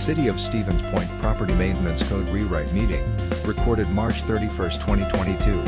City of Stevens Point Property Maintenance Code Rewrite Meeting, recorded March 31st, 2022.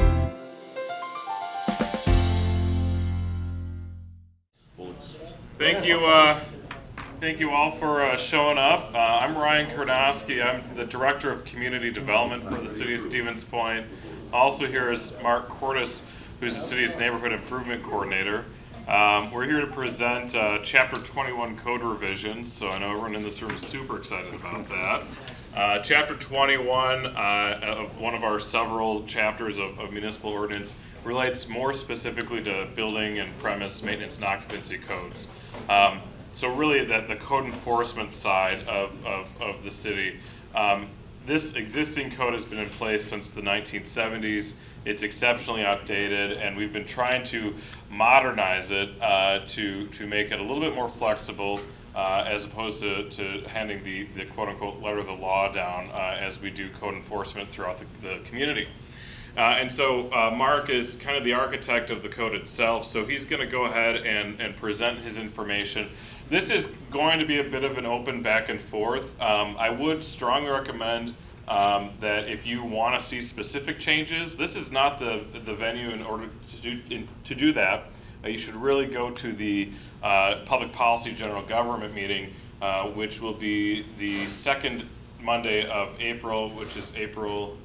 Thank you all for showing up. I'm Ryan Karnowski. I'm the Director of Community Development for the City of Stevens Point. Also here is Mark Cordes, who's the city's Neighborhood Improvement Coordinator. We're here to present Chapter 21 code revisions, so I know everyone in this room is super excited about that. Chapter 21 of one of our several chapters of municipal ordinance relates more specifically to building and premise maintenance and occupancy codes. So really the code enforcement side of the city. This existing code has been in place since the 1970s. It's exceptionally outdated, and we've been trying to modernize it to make it a little bit more flexible as opposed to handing the quote-unquote letter of the law down as we do code enforcement throughout the community. And so Mark is kind of the architect of the code itself, so he's going to go ahead and present his information. This is going to be a bit of an open back and forth. I would strongly recommend that if you want to see specific changes, this is not the venue in order to do that. You should really go to the Public Policy General Government meeting, which will be the second Monday of April, which is April.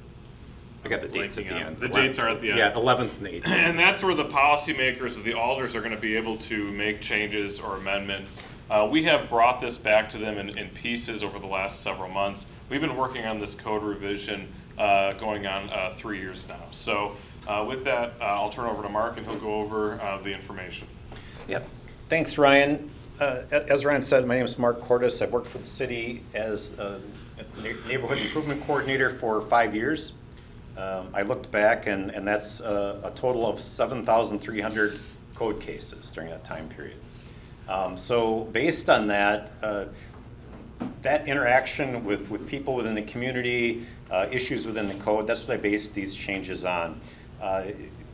I got the dates at the end. The dates are at the end. Yeah, 11th and 18th. And that's where the policymakers of the alders are going to be able to make changes or amendments. We have brought this back to them in pieces over the last several months. We've been working on this code revision going on 3 years now. So with that, I'll turn over to Mark and he'll go over the information. Yep. Thanks, Ryan. As Ryan said, my name is Mark Cordes. I've worked for the city as a neighborhood improvement coordinator for 5 years. I looked back, and that's a total of 7,300 code cases during that time period. So based on that, that interaction with people within the community, issues within the code, that's what I based these changes on.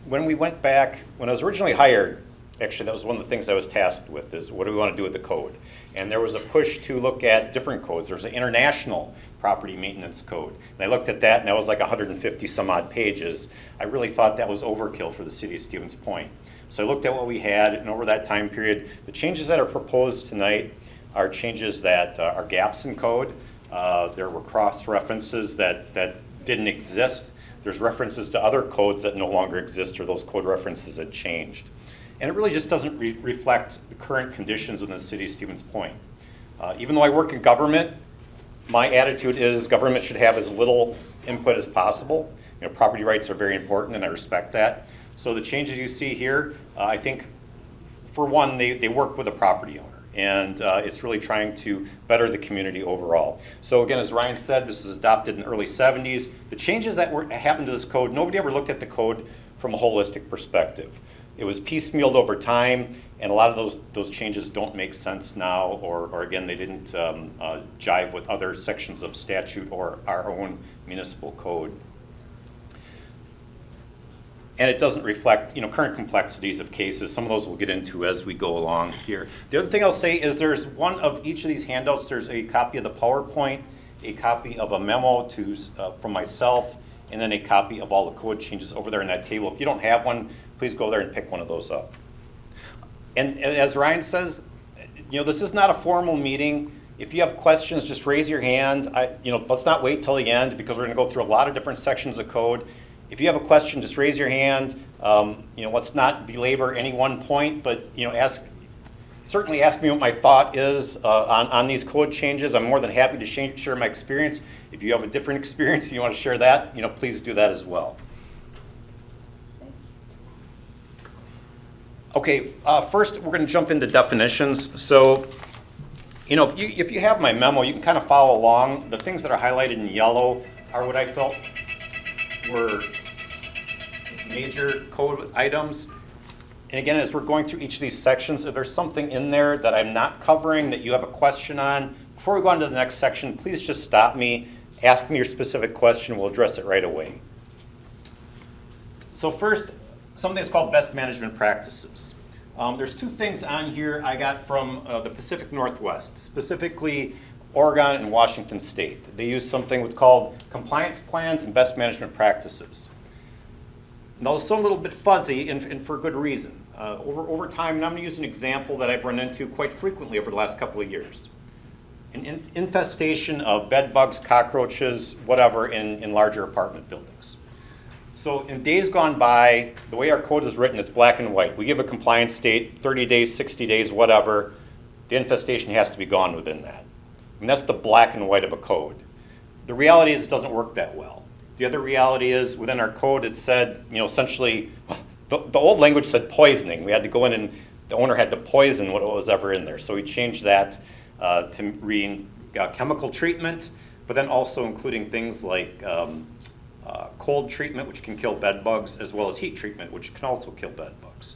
When we went back, when I was originally hired, actually that was one of the things I was tasked with, is what do we want to do with the code? And there was a push to look at different codes. There's an International Property Maintenance Code. And I looked at that, and that was like 150 some odd pages. I really thought that was overkill for the city of Stevens Point. So I looked at what we had, and over that time period, the changes that are proposed tonight are changes that are gaps in code. There were cross-references that didn't exist. There's references to other codes that no longer exist, or those code references had changed. And it really just doesn't reflect the current conditions within the city of Stevens Point. Even though I work in government, my attitude is government should have as little input as possible. You know, property rights are very important, and I respect that. So the changes you see here, I think, for one, they work with a property owner, and it's really trying to better the community overall. So again, as Ryan said, this was adopted in the early 70s. The changes that happened to this code, nobody ever looked at the code from a holistic perspective. It was piecemealed over time, and a lot of those changes don't make sense now, or again, they didn't jive with other sections of statute or our own municipal code. And it doesn't reflect, current complexities of cases. Some of those we'll get into as we go along here. The other thing I'll say is there's one of each of these handouts. There's a copy of the PowerPoint, a copy of a memo from myself, and then a copy of all the code changes over there in that table. If you don't have one, please go there and pick one of those up. And as Ryan says, this is not a formal meeting. If you have questions, just raise your hand. Let's not wait till the end, because we're going to go through a lot of different sections of code. If you have a question, just raise your hand. Let's not belabor any one point, but certainly ask me what my thought is on these code changes. I'm more than happy to share my experience. If you have a different experience and you want to share that, please do that as well. Okay, first we're going to jump into definitions. So, if you have my memo, you can kind of follow along. The things that are highlighted in yellow are what I felt were major code items. And again, as we're going through each of these sections, if there's something in there that I'm not covering that you have a question on, before we go on to the next section, please just stop me, ask me your specific question, we'll address it right away. So first, something that's called best management practices. There's two things on here I got from the Pacific Northwest, specifically Oregon, and Washington State. They use something what's called compliance plans and best management practices. Now, it's still a little bit fuzzy, and for good reason. Over time, and I'm going to use an example that I've run into quite frequently over the last couple of years. An infestation of bed bugs, cockroaches, whatever, in larger apartment buildings. So in days gone by, the way our code is written, it's black and white. We give a compliance date, 30 days, 60 days, whatever. The infestation has to be gone within that. And that's the black and white of a code. The reality is it doesn't work that well. The other reality is within our code it said, essentially, the old language said poisoning. We had to go in and the owner had to poison what was ever in there. So we changed that to read chemical treatment, but then also including things like cold treatment, which can kill bed bugs, as well as heat treatment, which can also kill bed bugs.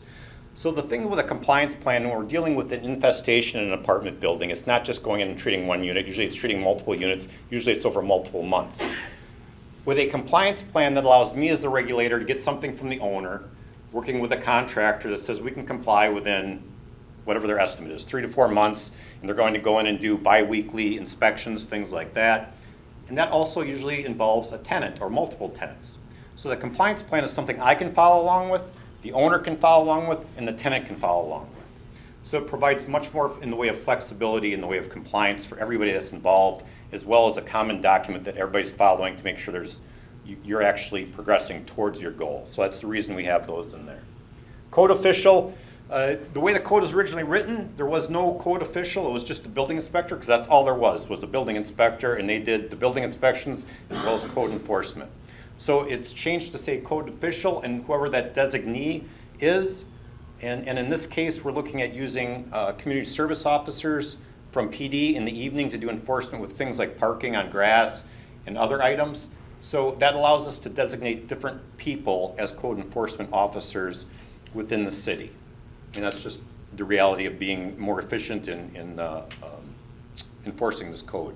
So the thing with a compliance plan, when we're dealing with an infestation in an apartment building, it's not just going in and treating one unit. Usually it's treating multiple units. Usually it's over multiple months. With a compliance plan that allows me as the regulator to get something from the owner, working with a contractor that says we can comply within whatever their estimate is, 3 to 4 months, and they're going to go in and do bi-weekly inspections, things like that. And that also usually involves a tenant or multiple tenants. So the compliance plan is something I can follow along with, the owner can follow along with, and the tenant can follow along with. So it provides much more in the way of flexibility, in the way of compliance for everybody that's involved, as well as a common document that everybody's following to make sure you're actually progressing towards your goal. So that's the reason we have those in there. Code official, the way the code was originally written, there was no code official. It was just a building inspector, because that's all there was a building inspector, and they did the building inspections as well as code enforcement. So it's changed to say code official, and whoever that designee is. And in this case, we're looking at using community service officers from PD in the evening to do enforcement with things like parking on grass and other items. So that allows us to designate different people as code enforcement officers within the city. And that's just the reality of being more efficient in enforcing this code.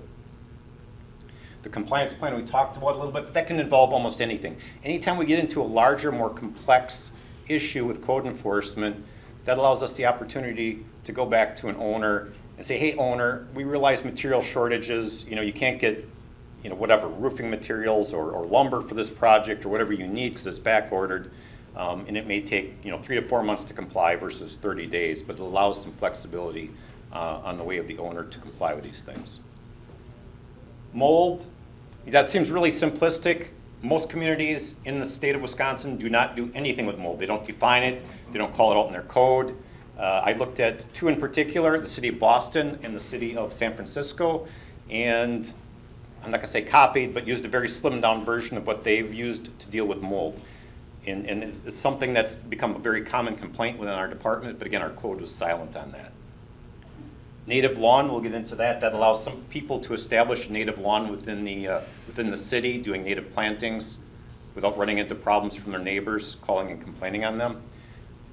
The compliance plan we talked about a little bit, but that can involve almost anything. Anytime we get into a larger, more complex issue with code enforcement, that allows us the opportunity to go back to an owner and say, hey owner, we realize material shortages, you can't get whatever, roofing materials or lumber for this project or whatever you need because it's back ordered. And it may take 3 to 4 months to comply versus 30 days, but it allows some flexibility on the way of the owner to comply with these things. Mold, that seems really simplistic. Most communities in the state of Wisconsin do not do anything with mold. They don't define it. They don't call it out in their code. I looked at 2 in particular, the city of Boston and the city of San Francisco, and I'm not going to say copied, but used a very slimmed down version of what they've used to deal with mold. And it's something that's become a very common complaint within our department, but again, our code was silent on that. Native lawn, we'll get into that. That allows some people to establish a native lawn within the city, doing native plantings without running into problems from their neighbors, calling and complaining on them.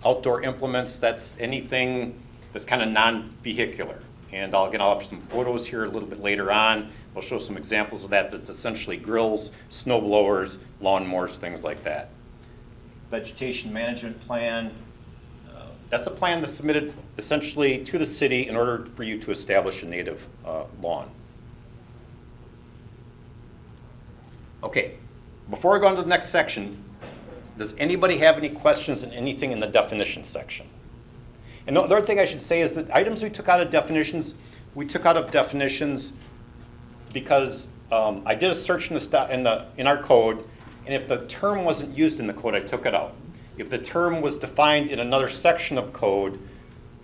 Outdoor implements, that's anything that's kind of non-vehicular. And I'll have some photos here a little bit later on. I'll show some examples of that, but it's essentially grills, snow blowers, lawnmowers, things like that. Vegetation management plan. That's a plan that's submitted essentially to the city in order for you to establish a native lawn. Okay, before I go on to the next section, does anybody have any questions on anything in the definition section? And the other thing I should say is that items we took out of definitions, because I did a search in our code, and if the term wasn't used in the code, I took it out. If the term was defined in another section of code,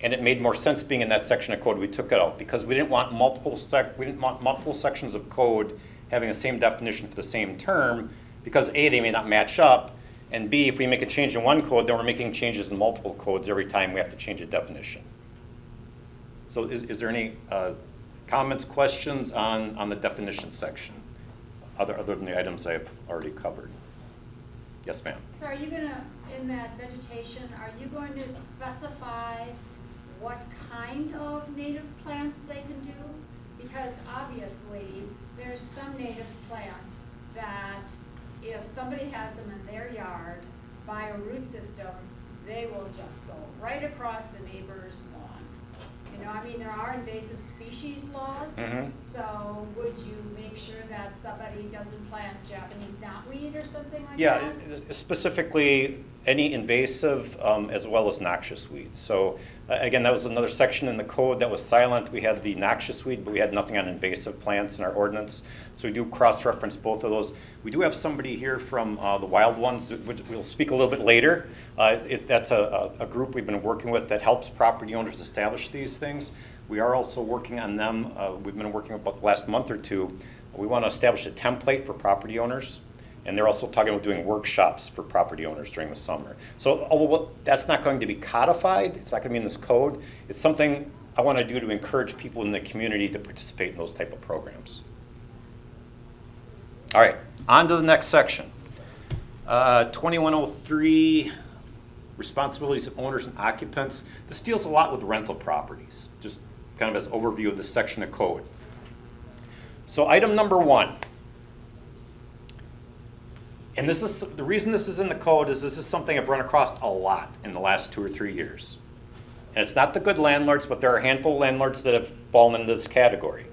and it made more sense being in that section of code, we took it out because we didn't want multiple sections of code having the same definition for the same term, because A, they may not match up, and B, if we make a change in one code, then we're making changes in multiple codes every time we have to change a definition. So is there any comments, questions on the definition section, other than the items I've already covered? Yes, ma'am. So are you gonna, in that vegetation, are you going to specify what kind of native plants they can do? Because obviously, there's some native plants that if somebody has them in their yard by a root system, they will just go right across the neighbor's lawn. know, I mean, there are invasive species laws. Mhm. So would you make sure that somebody doesn't plant Japanese knotweed or something like Yeah, that? specifically any invasive as well as noxious weeds. So again, that was another section in the code that was silent. We had the noxious weed, but we had nothing on invasive plants in our ordinance. So we do cross-reference both of those. We do have somebody here from the Wild Ones, which we'll speak a little bit later. That's a group we've been working with that helps property owners establish these things. We are also working on them. We've been working about the last month or two. We want to establish a template for property owners. And they're also talking about doing workshops for property owners during the summer. So although that's not going to be codified, it's not going to be in this code, it's something I want to do to encourage people in the community to participate in those type of programs. All right, on to the next section. 2103, responsibilities of owners and occupants. This deals a lot with rental properties, just kind of as overview of this section of code. So item number 1. And this is the reason this is in the code is this is something I've run across a lot in the last 2 or 3 years. And it's not the good landlords, but there are a handful of landlords that have fallen into this category.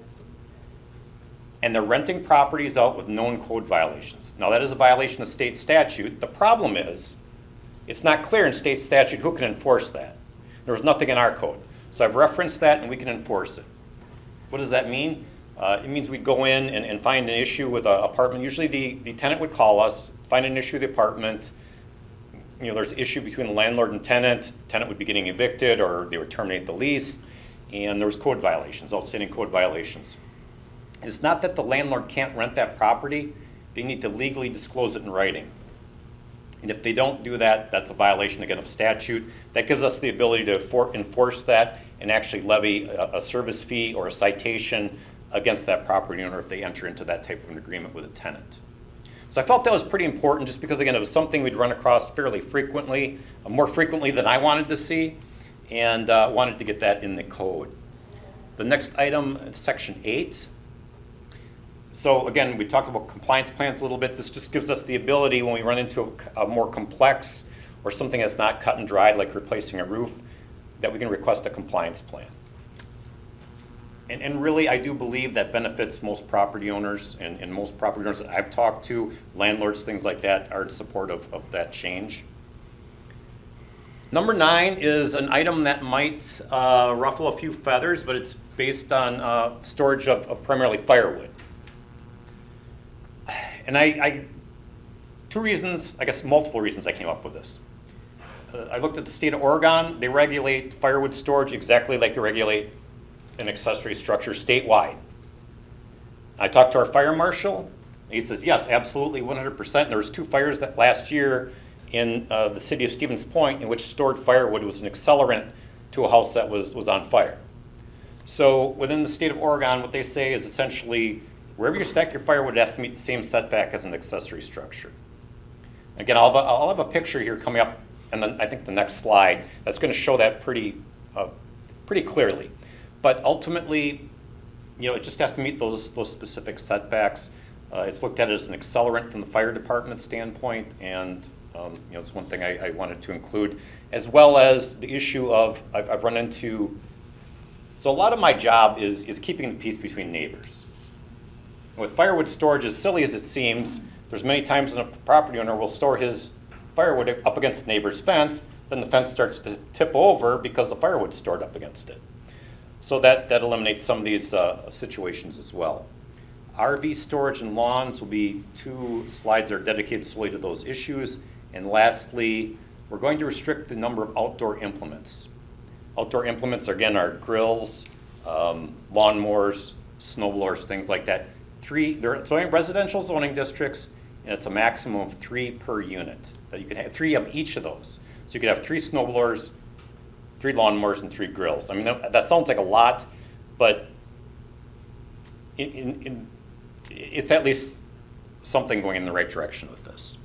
And they're renting properties out with known code violations. Now that is a violation of state statute. The problem is, it's not clear in state statute who can enforce that. There's nothing in our code. So I've referenced that and we can enforce it. What does that mean? It means we'd go in and find an issue with an apartment. Usually the tenant would call us, find an issue with the apartment. You know, there's an issue between the landlord and tenant. The tenant would be getting evicted or they would terminate the lease. And there was code violations, outstanding code violations. It's not that the landlord can't rent that property. They need to legally disclose it in writing. And if they don't do that, that's a violation again of statute. That gives us the ability to enforce that and actually levy a service fee or a citation against that property owner if they enter into that type of an agreement with a tenant. So I felt that was pretty important just because, again, it was something we'd run across fairly frequently, more frequently than I wanted to see, and wanted to get that in the code. The next item, section 8. So again, we talked about compliance plans a little bit. This just gives us the ability when we run into a more complex or something that's not cut and dried, like replacing a roof, that we can request a compliance plan. And really, I do believe that benefits most property owners, and most property owners that I've talked to, landlords, things like that, are in support of that change. Number 9 is an item that might ruffle a few feathers, but it's based on storage of primarily firewood. And I 2 reasons, I guess multiple reasons I came up with this. I looked at the state of Oregon. They regulate firewood storage exactly like they regulate an accessory structure statewide. I talked to our fire marshal, and he says, yes, absolutely, 100%. There was 2 fires that last year in the city of Stevens Point in which stored firewood was an accelerant to a house that was on fire. So within the state of Oregon, what they say is essentially, wherever you stack your firewood, it has to meet the same setback as an accessory structure. Again, I'll have a picture here coming up, and then I think the next slide, that's going to show that pretty clearly. But ultimately, you know, it just has to meet those specific setbacks. It's looked at as an accelerant from the fire department standpoint, and you know, it's one thing I wanted to include, as well as the issue of I've run into. So a lot of my job is keeping the peace between neighbors. With firewood storage, as silly as it seems, there's many times when a property owner will store his firewood up against the neighbor's fence, then the fence starts to tip over because the firewood's stored up against it. So that eliminates some of these situations as well. RV storage and lawns will be 2 slides that are dedicated solely to those issues. And lastly, we're going to restrict the number of outdoor implements. Outdoor implements, again, are grills, lawnmowers, snowblowers, things like that. It's only residential zoning districts, and it's a maximum of 3 per unit that you can have, 3 of each of those. So you could have 3 snowblowers, 3 lawnmowers, and 3 grills. I mean, that sounds like a lot, but it's at least something going in the right direction with this.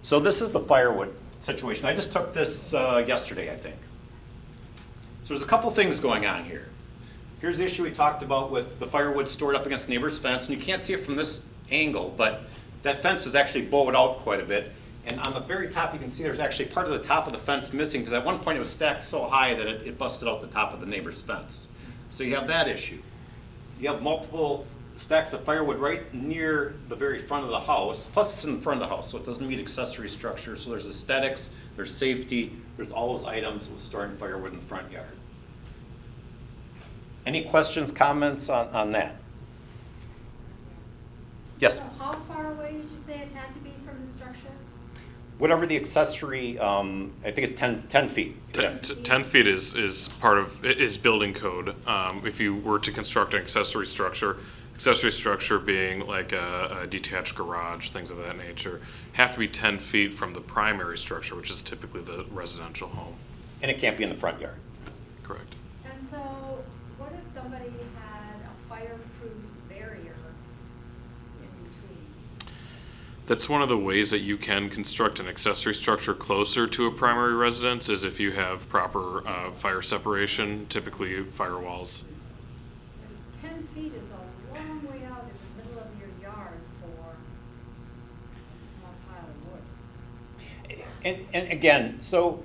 So this is the firewood situation. I just took this yesterday, I think. So there's a couple things going on here. Here's the issue we talked about with the firewood stored up against the neighbor's fence, and you can't see it from this angle, but that fence is actually bowed out quite a bit. And on the very top, you can see there's actually part of the top of the fence missing, because at one point it was stacked so high that it busted out the top of the neighbor's fence. So you have that issue. You have multiple stacks of firewood right near the very front of the house, plus it's in the front of the house, so it doesn't meet accessory structure. So there's aesthetics, there's safety, there's all those items with storing firewood in the front yard. Any questions, comments on that? Yes? So how far away did you say it had to be from the structure? Whatever the accessory, I think it's 10 feet. 10 feet is part of, is building code. If you were to construct an accessory structure being like a detached garage, things of that nature, have to be 10 feet from the primary structure, which is typically the residential home. And it can't be in the front yard. Correct. And so what if somebody had a fireproof barrier in between? That's one of the ways that you can construct an accessory structure closer to a primary residence, is if you have proper fire separation, typically firewalls. Because 10 feet is a long way out in the middle of your yard for a small pile of wood. And again, so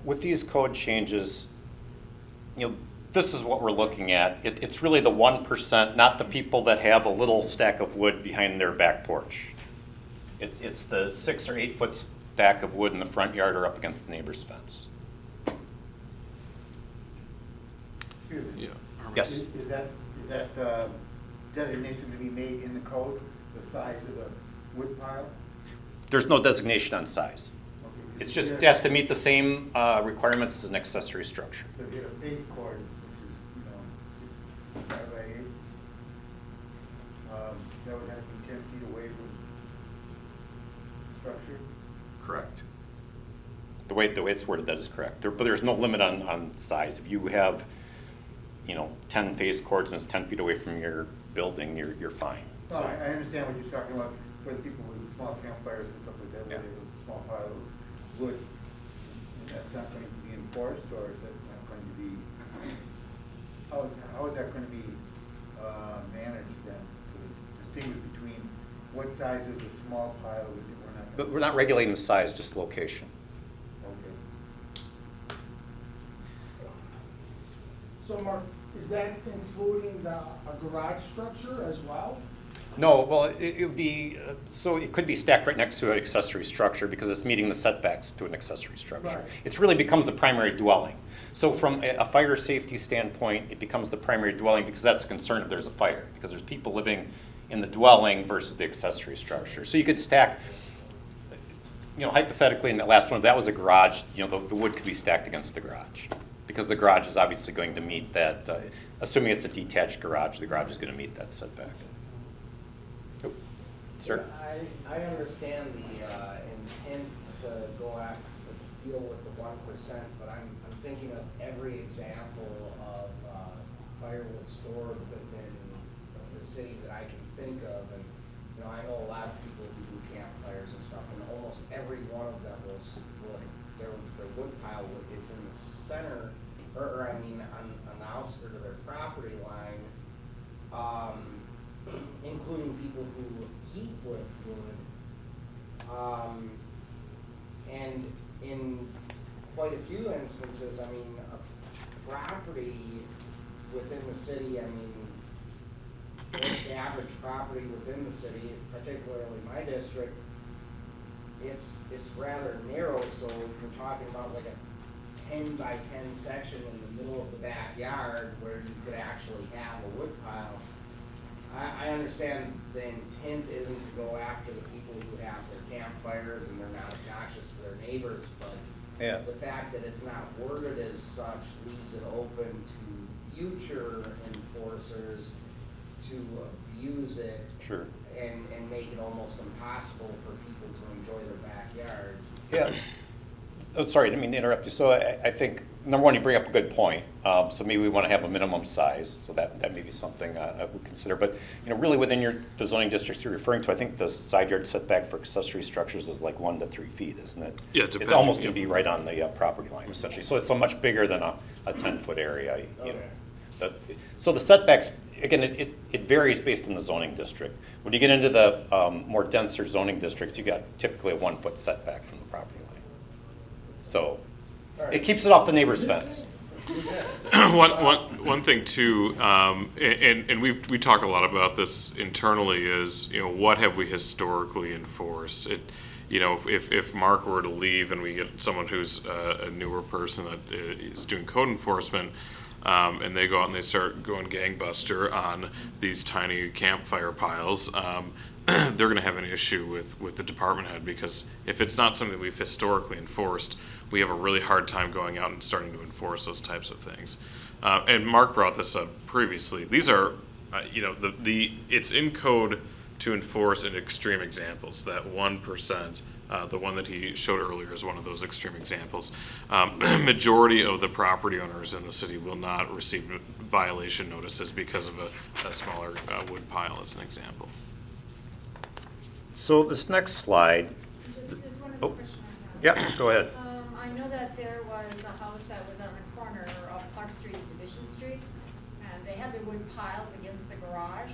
with these code changes, this is what we're looking at. It's really the 1%, not the people that have a little stack of wood behind their back porch. It's the 6 or 8 foot stack of wood in the front yard or up against the neighbor's fence. Yeah. Yes. Is that designation to be made in the code, the size of the wood pile? There's no designation on size. Okay. It's just, it has to meet the same requirements as an accessory structure. Because you have a base cord, which is, 5 by 8. That would have to be 10 feet away from structure. Correct. The way it's worded, that is correct. But there's no limit on size. If you have, 10 phase cords and it's 10 feet away from your building, you're fine. No, I understand what you're talking about, for the people with small campfires and stuff like that, where Yeah. they have a small pile of wood. And that's not going to be enforced, or is that not going to be, how is that going to be managed then? To distinguish between what size is a small pile, which we're not. But we're not regulating the size, just location. Okay. So Mark, is that including a garage structure as well? No, well, it would be, so it could be stacked right next to an accessory structure because it's meeting the setbacks to an accessory structure. Right. It really becomes the primary dwelling. So from a fire safety standpoint, it becomes the primary dwelling because that's a concern if there's a fire, because there's people living in the dwelling versus the accessory structure. So you could stack, hypothetically in that last one, if that was a garage, the wood could be stacked against the garage. Because the garage is obviously going to meet that, assuming it's a detached garage, the garage is going to meet that setback. Oh, sir? I understand the intent to go after, deal with the 1%, but I'm thinking of every example of firewood stored within the city that I can think of. And, I know a lot of people who do campfires and stuff, and almost every one of them their wood pile is in the center, or on the outskirts of their property line, including people who heat with wood. And in quite a few instances, a property within the city, the average property within the city, particularly my district, it's rather narrow, so you're talking about like a 10 by 10 section in the middle of the backyard where you could actually have a wood pile. I understand the intent isn't to go after the people who have their campfires and they're not obnoxious to their neighbors, but Yeah. the fact that it's not worded as such leaves it open to future enforcers to abuse it. Sure. And make it almost impossible for people to enjoy their backyards. Yes. Oh, sorry, I didn't mean to interrupt you. So I think, number one, you bring up a good point. So maybe we want to have a minimum size, so that may be something I would consider. But, really within the zoning districts you're referring to, I think the side yard setback for accessory structures is like 1 to 3 feet, isn't it? Yeah, It's depending, almost going yeah. to be right on the property line, essentially. So it's so much bigger than a 10-foot area. Okay. So the setbacks, again, it varies based on the zoning district. When you get into the more denser zoning districts, you got typically a 1 foot setback from the property line. So it keeps it off the neighbor's fence. One thing too, and we talk a lot about this internally is, what have we historically enforced? If Mark were to leave and we get someone who's a newer person that is doing code enforcement, and they go out and they start going gangbuster on these tiny campfire piles, they're going to have an issue with the department head, because if it's not something we've historically enforced, we have a really hard time going out and starting to enforce those types of things. And Mark brought this up previously. These are, it's in code to enforce in extreme examples. That 1%, the one that he showed earlier, is one of those extreme examples. Majority of the property owners in the city will not receive violation notices because of a smaller wood pile, as an example. So this next slide, There's one other Oh. question I have. yeah, go ahead. I know that there was a house that was on the corner of Clark Street and Division Street, and they had their wood piled against the garage.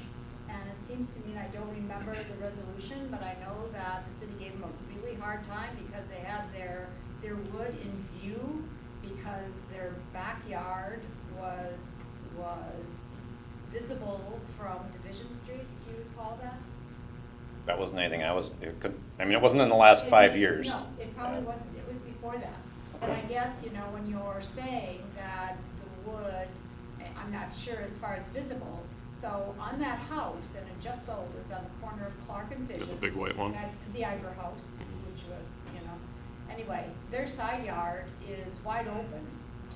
And it seems to me, and I don't remember the resolution, but I know that the city gave them a really hard time because they had their wood in view, because their backyard was visible from Division Street. Do you recall that? That wasn't anything it wasn't in the last 5 years. No, it probably wasn't, it was before that. But I guess, when you're saying that the wood, I'm not sure as far as visible, so on that house, and it just sold, it was on the corner of Clark and Vision. The big white one? The Iber House, which was, anyway, their side yard is wide open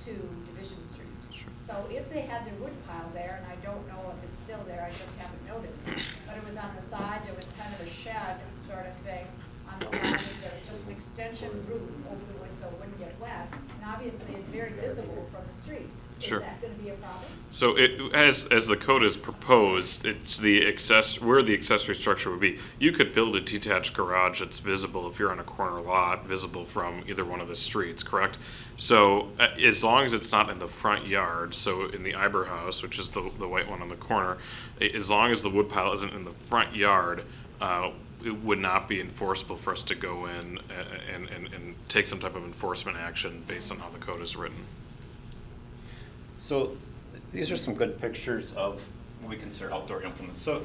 to Division Street. Sure. So if they had their wood pile there, and I don't know if it's still there, I just haven't noticed, but it was on the side, there was kind of a shed sort of thing on the side, there was just an extension roof over the wood so it wouldn't get wet, and obviously it's very visible from the street. Sure. Is that gonna be a problem? So as the code is proposed, it's where the accessory structure would be. You could build a detached garage that's visible if you're on a corner lot, visible from either one of the streets, correct? So as long as it's not in the front yard, so in the Iber house, which is the white one on the corner, as long as the wood pile isn't in the front yard, it would not be enforceable for us to go in and take some type of enforcement action based on how the code is written. So these are some good pictures of what we consider outdoor implements. So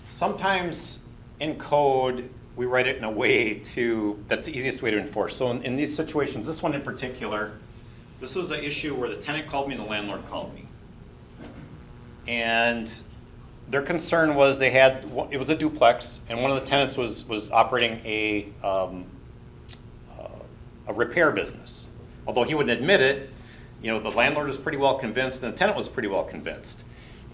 sometimes in code, we write it in a way that's the easiest way to enforce. So in these situations, this one in particular, this was an issue where the tenant called me and the landlord called me. And their concern was it was a duplex, and one of the tenants was operating a repair business. Although he wouldn't admit it, the landlord was pretty well convinced and the tenant was pretty well convinced.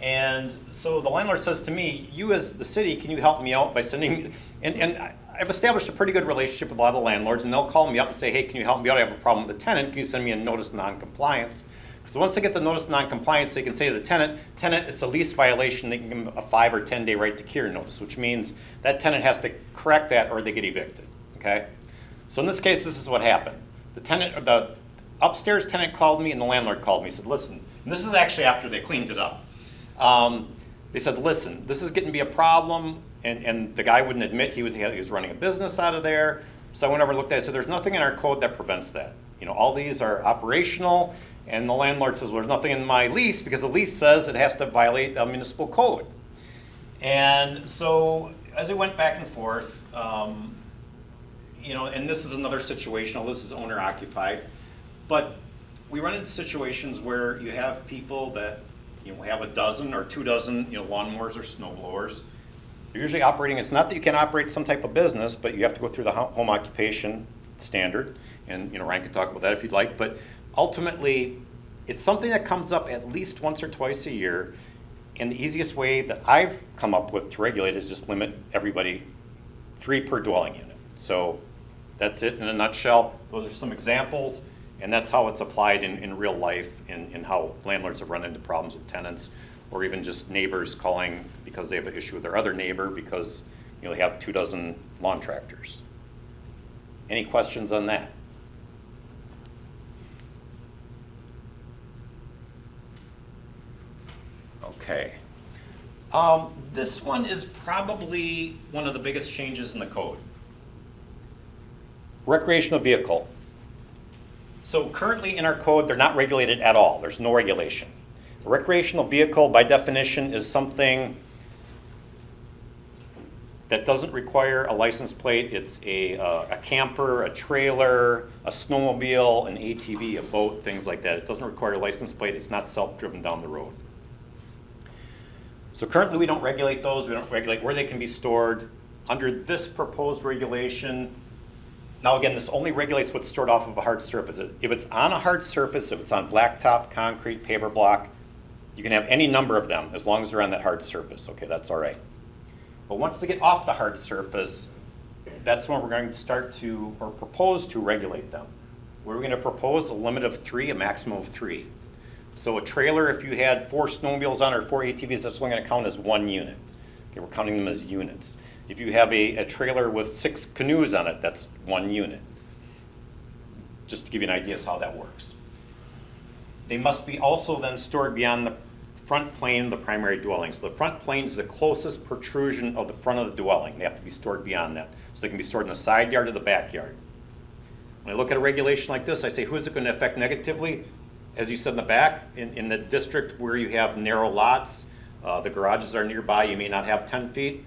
And so the landlord says to me, you as the city, can you help me out by sending, and I've established a pretty good relationship with a lot of the landlords, and they'll call me up and say, hey, can you help me out? I have a problem with the tenant. Can you send me a notice of non-compliance? So once they get the notice of non-compliance, they can say to the tenant, it's a lease violation. They can give them a 5 or 10 day right to cure notice, which means that tenant has to correct that or they get evicted, okay? So in this case, this is what happened. The upstairs tenant called me and the landlord called me. He said, listen, and this is actually after they cleaned it up. They said, listen, this is getting to be a problem, and the guy wouldn't admit he was running a business out of there. So I went over and looked at it. So there's nothing in our code that prevents that. All these are operational, and the landlord says, well, there's nothing in my lease because the lease says it has to violate a municipal code. And so as we went back and forth, and this is another situation, this is owner occupied, but we run into situations where you have people that have a dozen or 2 dozen lawnmowers or snow blowers. They're usually operating, it's not that you can operate some type of business, but you have to go through the home occupation standard, and Ryan can talk about that if you'd like, but ultimately it's something that comes up at least once or twice a year, and the easiest way that I've come up with to regulate is just limit everybody 3 per dwelling unit. So that's it in a nutshell. Those are some examples. And that's how it's applied in real life, in how landlords have run into problems with tenants, or even just neighbors calling because they have an issue with their other neighbor because they have 2 dozen lawn tractors. Any questions on that? Okay. This one is probably one of the biggest changes in the code. Recreational vehicle. So currently in our code, they're not regulated at all. There's no regulation. A recreational vehicle, by definition, is something that doesn't require a license plate. It's a camper, a trailer, a snowmobile, an ATV, a boat, things like that. It doesn't require a license plate. It's not self-driven down the road. So currently we don't regulate those. We don't regulate where they can be stored. Under this proposed regulation, now again, this only regulates what's stored off of a hard surface. If it's on a hard surface, if it's on blacktop, concrete, paver block, you can have any number of them as long as they're on that hard surface. Okay, that's all right. But once they get off the hard surface, that's when we're going to start to, or propose to regulate them. We're going to propose a limit of 3, a maximum of 3. So a trailer, if you had 4 snowmobiles on or 4 ATVs, that's only going to count as 1 unit. Okay, we're counting them as units. If you have a trailer with 6 canoes on it, that's 1 unit. Just to give you an idea of how that works. They must be also then stored beyond the front plane of the primary dwelling. So the front plane is the closest protrusion of the front of the dwelling. They have to be stored beyond that. So they can be stored in the side yard or the backyard. When I look at a regulation like this, I say, who is it going to affect negatively? As you said in the back, in the district where you have narrow lots, the garages are nearby, you may not have 10 feet.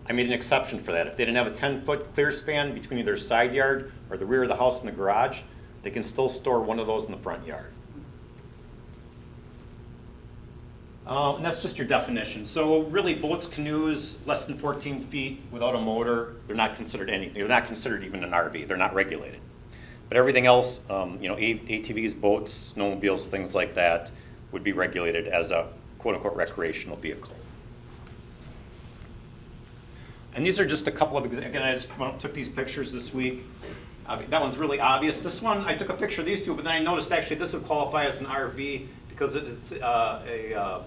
I made an exception for that. If they didn't have a 10-foot clear span between either side yard or the rear of the house and the garage, they can still store one of those in the front yard. And that's just your definition. So really boats, canoes, less than 14 feet without a motor, they're not considered anything. They're not considered even an RV. They're not regulated. But everything else, ATVs, boats, snowmobiles, things like that would be regulated as a quote-unquote recreational vehicle. And these are just a couple of, again, I just took these pictures this week. That one's really obvious. This one, I took a picture of these two, but then I noticed actually this would qualify as an RV because it's a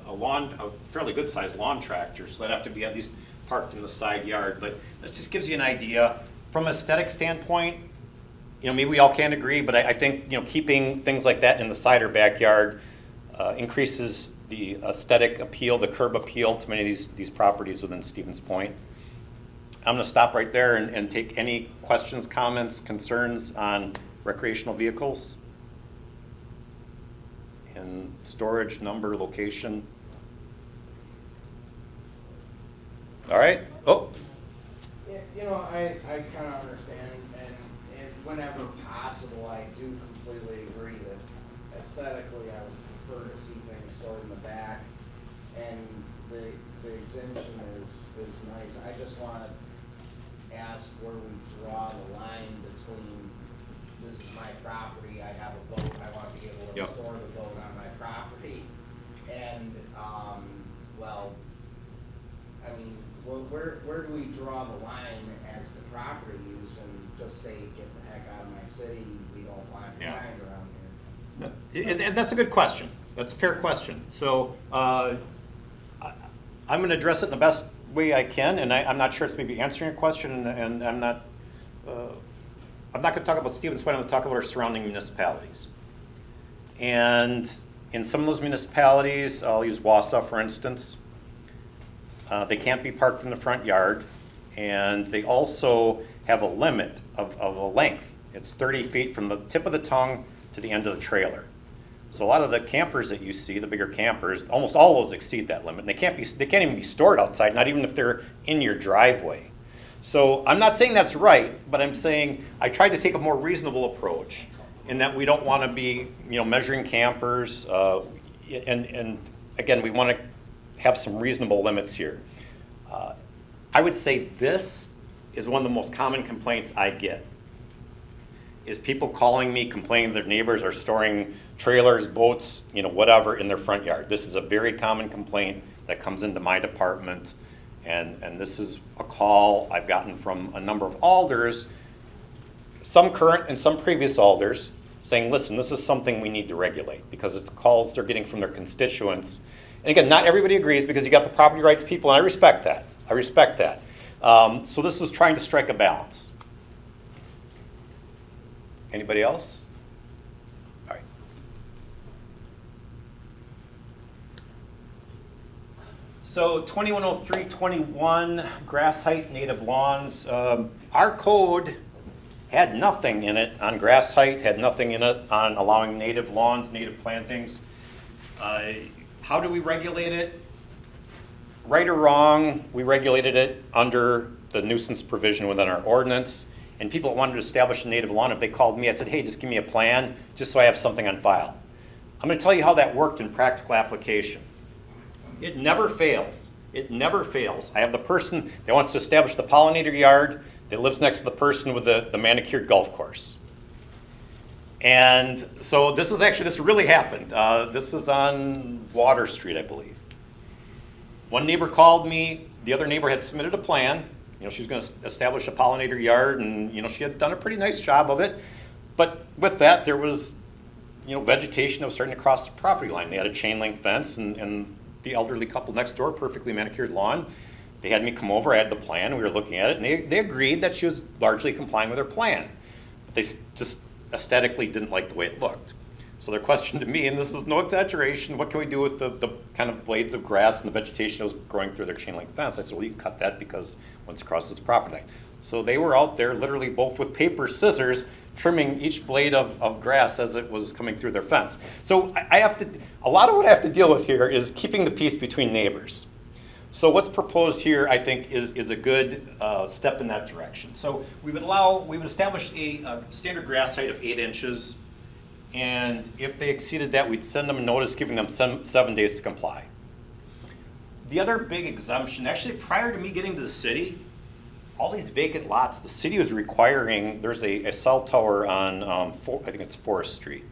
fairly good sized lawn tractor, so that'd have to be at least parked in the side yard. But that just gives you an idea. From an aesthetic standpoint, maybe we all can't agree, but I think keeping things like that in the side or backyard increases the aesthetic appeal, the curb appeal to many of these properties within Stevens Point. I'm going to stop right there and take any questions, comments, concerns on recreational vehicles and storage, number, location. All right. Oh. Yeah, I kind of understand, and whenever possible, I do completely agree that aesthetically, I would prefer to see things stored in the back, and the exemption is nice. I just want to ask where we draw the line between this is my property, I have a boat, I want to be able to store the boat on my property, and where do we draw the line as to property use and just say get the heck out of my city, we don't want to find around here? And that's a good question. That's a fair question. So I'm going to address it in the best way I can, and I'm not sure it's maybe answering a question, and I'm not going to talk about Stevens Point. I'm going to talk about our surrounding municipalities. And in some of those municipalities, I'll use Wausau for instance, they can't be parked in the front yard, and they also have a limit of a length. It's 30 feet from the tip of the tongue to the end of the trailer. So a lot of the campers that you see, the bigger campers, almost all of those exceed that limit. And they can't even be stored outside, not even if they're in your driveway. So I'm not saying that's right, but I'm saying I tried to take a more reasonable approach in that we don't want to be, measuring campers, and again, we want to have some reasonable limits here. I would say this is one of the most common complaints I get, is people calling me complaining their neighbors are storing trailers, boats, whatever in their front yard. This is a very common complaint that comes into my department, and this is a call I've gotten from a number of alders, some current and some previous alders, saying, listen, this is something we need to regulate because it's calls they're getting from their constituents. And again, not everybody agrees because you got the property rights people, and I respect that. So this is trying to strike a balance. Anybody else? All right. So 210321, grass height, native lawns. Our code had nothing in it on grass height, had nothing in it on allowing native lawns, native plantings. How do we regulate it? Right or wrong, we regulated it under the nuisance provision within our ordinance. And people that wanted to establish a native lawn, if they called me, I said, hey, just give me a plan, just so I have something on file. I'm going to tell you how that worked in practical application. It never fails. It never fails. I have the person that wants to establish the pollinator yard that lives next to the person with the manicured golf course. And so this really happened. This is on Water Street, I believe. One neighbor called me. The other neighbor had submitted a plan. You know, she was going to establish a pollinator yard, and you know, she had done a pretty nice job of it. But with that, there was, you know, vegetation that was starting to cross the property line. They had a chain link fence, and the elderly couple next door, perfectly manicured lawn. They had me come over. I had the plan. We were looking at it, and they agreed that she was largely complying with her plan. But they just aesthetically didn't like the way it looked. So their question to me, and this is no exaggeration, what can we do with the kind of blades of grass and the vegetation that was growing through their chain link fence? I said, well, you can cut that because once it crosses the property line. So they were out there literally both with paper scissors trimming each blade of grass as it was coming through their fence. So a lot of what I have to deal with here is keeping the peace between neighbors. So what's proposed here, I think, is a good step in that direction. So we would establish a standard grass height of 8 inches. And if they exceeded that, we'd send them a notice giving them 7 days to comply. The other big exemption, actually prior to me getting to the city, all these vacant lots, the city was requiring, there's a cell tower on, I think it's Forest Street.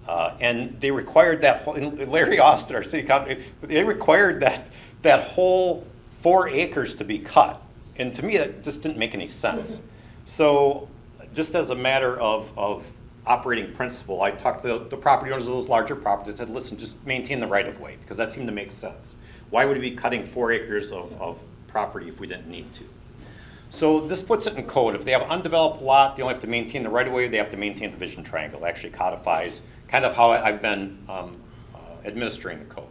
And they required that whole, and Larry Austin, our city council, they required that whole 4 acres to be cut. And to me, that just didn't make any sense. So just as a matter of operating principle, I talked to the property owners of those larger properties and said, listen, just maintain the right of way, because that seemed to make sense. Why would we be cutting 4 acres of property if we didn't need to? So this puts it in code. If they have an undeveloped lot, they only have to maintain the right of way, they have to maintain the vision triangle. It actually codifies kind of how I've been administering the code.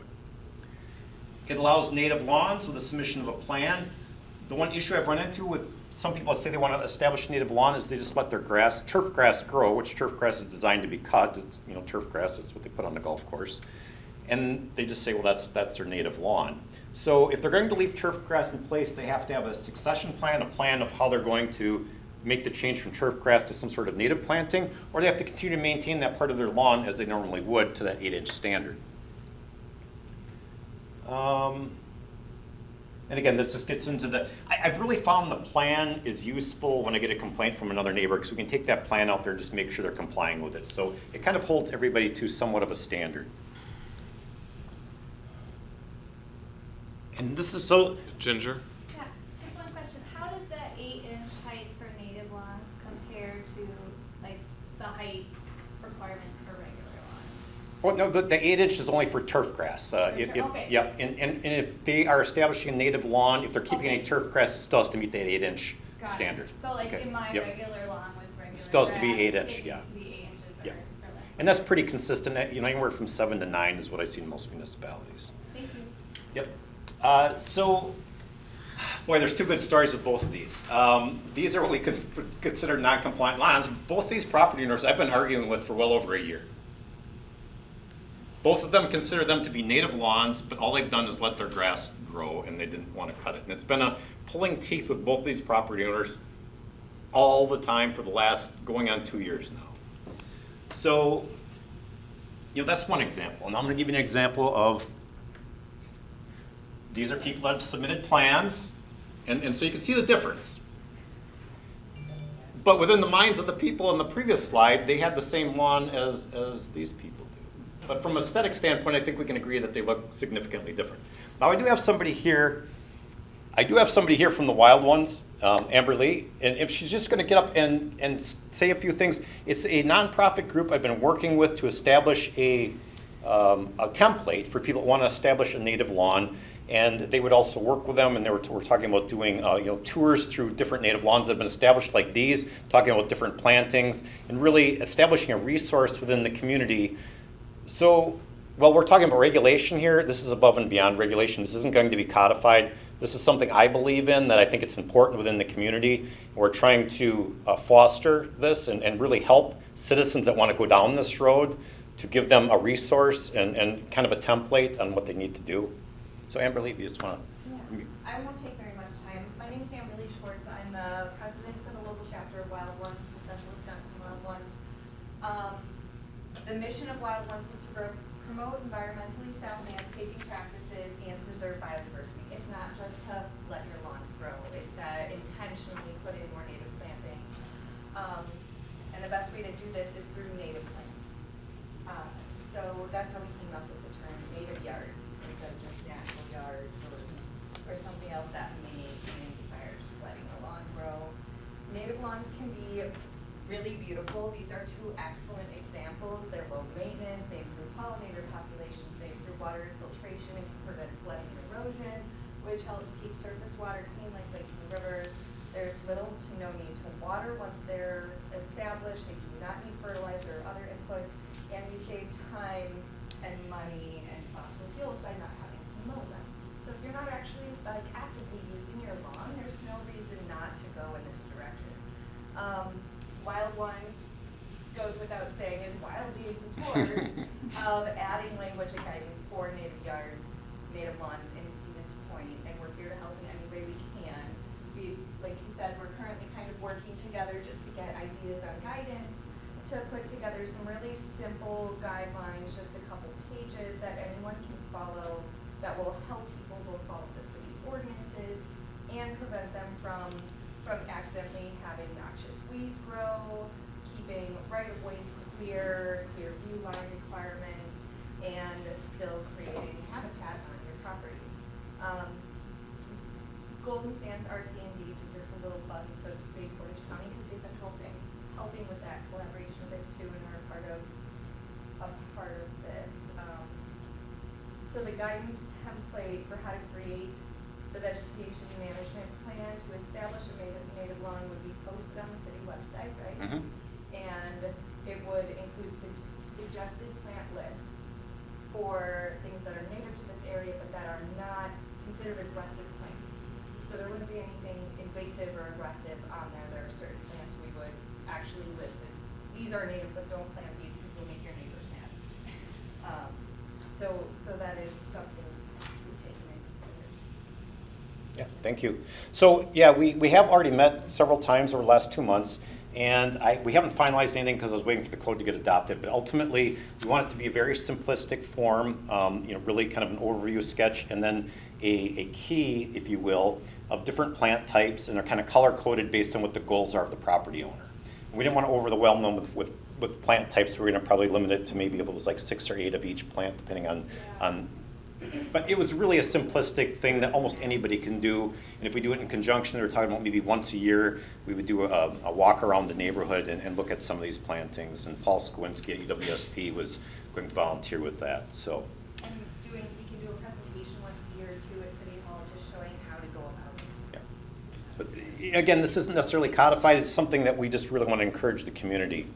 It allows native lawns with the submission of a plan. The one issue I've run into with some people that say they want to establish a native lawn is they just let their turf grass grow, which turf grass is designed to be cut. It's, you know, turf grass is what they put on the golf course. And they just say, well, that's their native lawn. So if they're going to leave turf grass in place, they have to have a succession plan, a plan of how they're going to make the change from turf grass to some sort of native planting, or they have to continue to maintain that part of their lawn as they normally would to that 8-inch standard. And again, that just gets into I've really found the plan is useful when I get a complaint from another neighbor, because we can take that plan out there and just make sure they're complying with it. So it kind of holds everybody to somewhat of a standard. And this is so... Ginger? Yeah, just one question. How does that 8-inch height for native lawns compare to like the height requirements for regular lawns? Well, no, the 8-inch is only for turf grass. Okay. Yeah, and if they are establishing a native lawn, if they're keeping any turf grass, it still has to meet that 8-inch Got standard. it. So like Okay. in my Yep. regular lawn with regular Still has to be grass, 8-inch, it yeah. needs to be 8 inches Yeah. or less. And that's pretty consistent. You know, anywhere from 7 to 9 is what I see in most municipalities. Thank you. Yep. So, boy, there's 2 good stories with both of these. These are what we could consider non-compliant lawns. Both these property owners I've been arguing with for well over a year. Both of them consider them to be native lawns, but all they've done is let their grass grow, and they didn't want to cut it. And it's been a pulling teeth with both of these property owners all the time for the last going on 2 years now. So, you know, that's one example. And I'm going to give you an example of, these are people that have submitted plans, and so you can see the difference. But within the minds of the people in the previous slide, they had the same lawn as these people do. But from an aesthetic standpoint, I think we can agree that they look significantly different. Now, I do have somebody here from the Wild Ones, Amber Lee, and if she's just going to get up and say a few things. It's a nonprofit group I've been working with to establish a template for people that want to establish a native lawn. And they would also work with them, and we're talking about doing tours through different native lawns that have been established like these, talking about different plantings, and really establishing a resource within the community. So Well, we're talking about regulation here. This is above and beyond regulation. This isn't going to be codified. This is something I believe in, that I think it's important within the community. We're trying to foster this and really help citizens that want to go down this road, to give them a resource and kind of a template on what they need to do. So Amberly, if you just want to. Yeah. I won't take very much time. My name is Amberly Schwartz. I'm the president for the local chapter of Wild Ones, the Central Wisconsin Wild Ones. The mission of Wild Ones is to promote environmentally sound landscaping practices and preserve biodiversity. It's not just to let your lawns grow. It's to intentionally put in more native plantings. And the best way to do this is through native plants. So that's how we came up with the term native yards instead of just natural yards or something else that may inspire just letting the lawn grow. Native lawns can be really beautiful. These are two excellent examples. They're low maintenance, they improve pollinator populations, they improve water infiltration and can prevent flooding and erosion, which helps keep surface water clean like lakes and rivers. There's little to no need to water once they're established. They do not need fertilizer or other inputs, and you save time and money and fossil fuels by not having to mow them. So if you're not actually actively using your lawn, there's no reason not to go in this direction. Wild Ones, goes without saying, is wildly in support of adding language and guidance for native yards, native lawns in Stevens Point, and we're here to help in any way we can. Like he said, we're currently kind of working together just to get ideas on guidance, to put together some really simple guidelines, just a couple pages that anyone can follow that will help people both follow the city ordinances and prevent them from accidentally having noxious weeds grow, keeping right-of-ways clear view line requirements, and still creating habitat on your property. Golden Sands RC&D deserves a little button, so to speak, Portage County, because they've been helping with that collaboration a bit too, and are a part of this. So the guidance template for how to create the vegetation management plan to establish a native lawn would be posted on the city website, right? Mm-hmm. And it would include suggested plant lists for things that are native to this area but that are not considered aggressive plants. So there wouldn't be anything invasive or aggressive on there. There are certain plants we would actually list as, these are native but don't plant these because you'll make your neighbors mad. So that is something we've taken into consideration. Yeah, thank you. So yeah, we have already met several times over the last 2 months, and we haven't finalized anything because I was waiting for the code to get adopted. But ultimately, we want it to be a very simplistic form, really kind of an overview sketch, and then a key, if you will, of different plant types, and they're kind of color coded based on what the goals are of the property owner. We didn't want to overwhelm them with plant types, so we're going to probably limit it to maybe if it was like 6 or 8 of each plant, depending on. But it was really a simplistic thing that almost anybody can do. And if we do it in conjunction, we're talking about maybe once a year, we would do a walk around the neighborhood and look at some of these plantings. And Paul Skowinski at UWSP was going to volunteer with that. So. And we can do a presentation once a year too at City Hall, just showing how to go about it. Yeah. But again, this isn't necessarily codified. It's something that we just really want to encourage the community.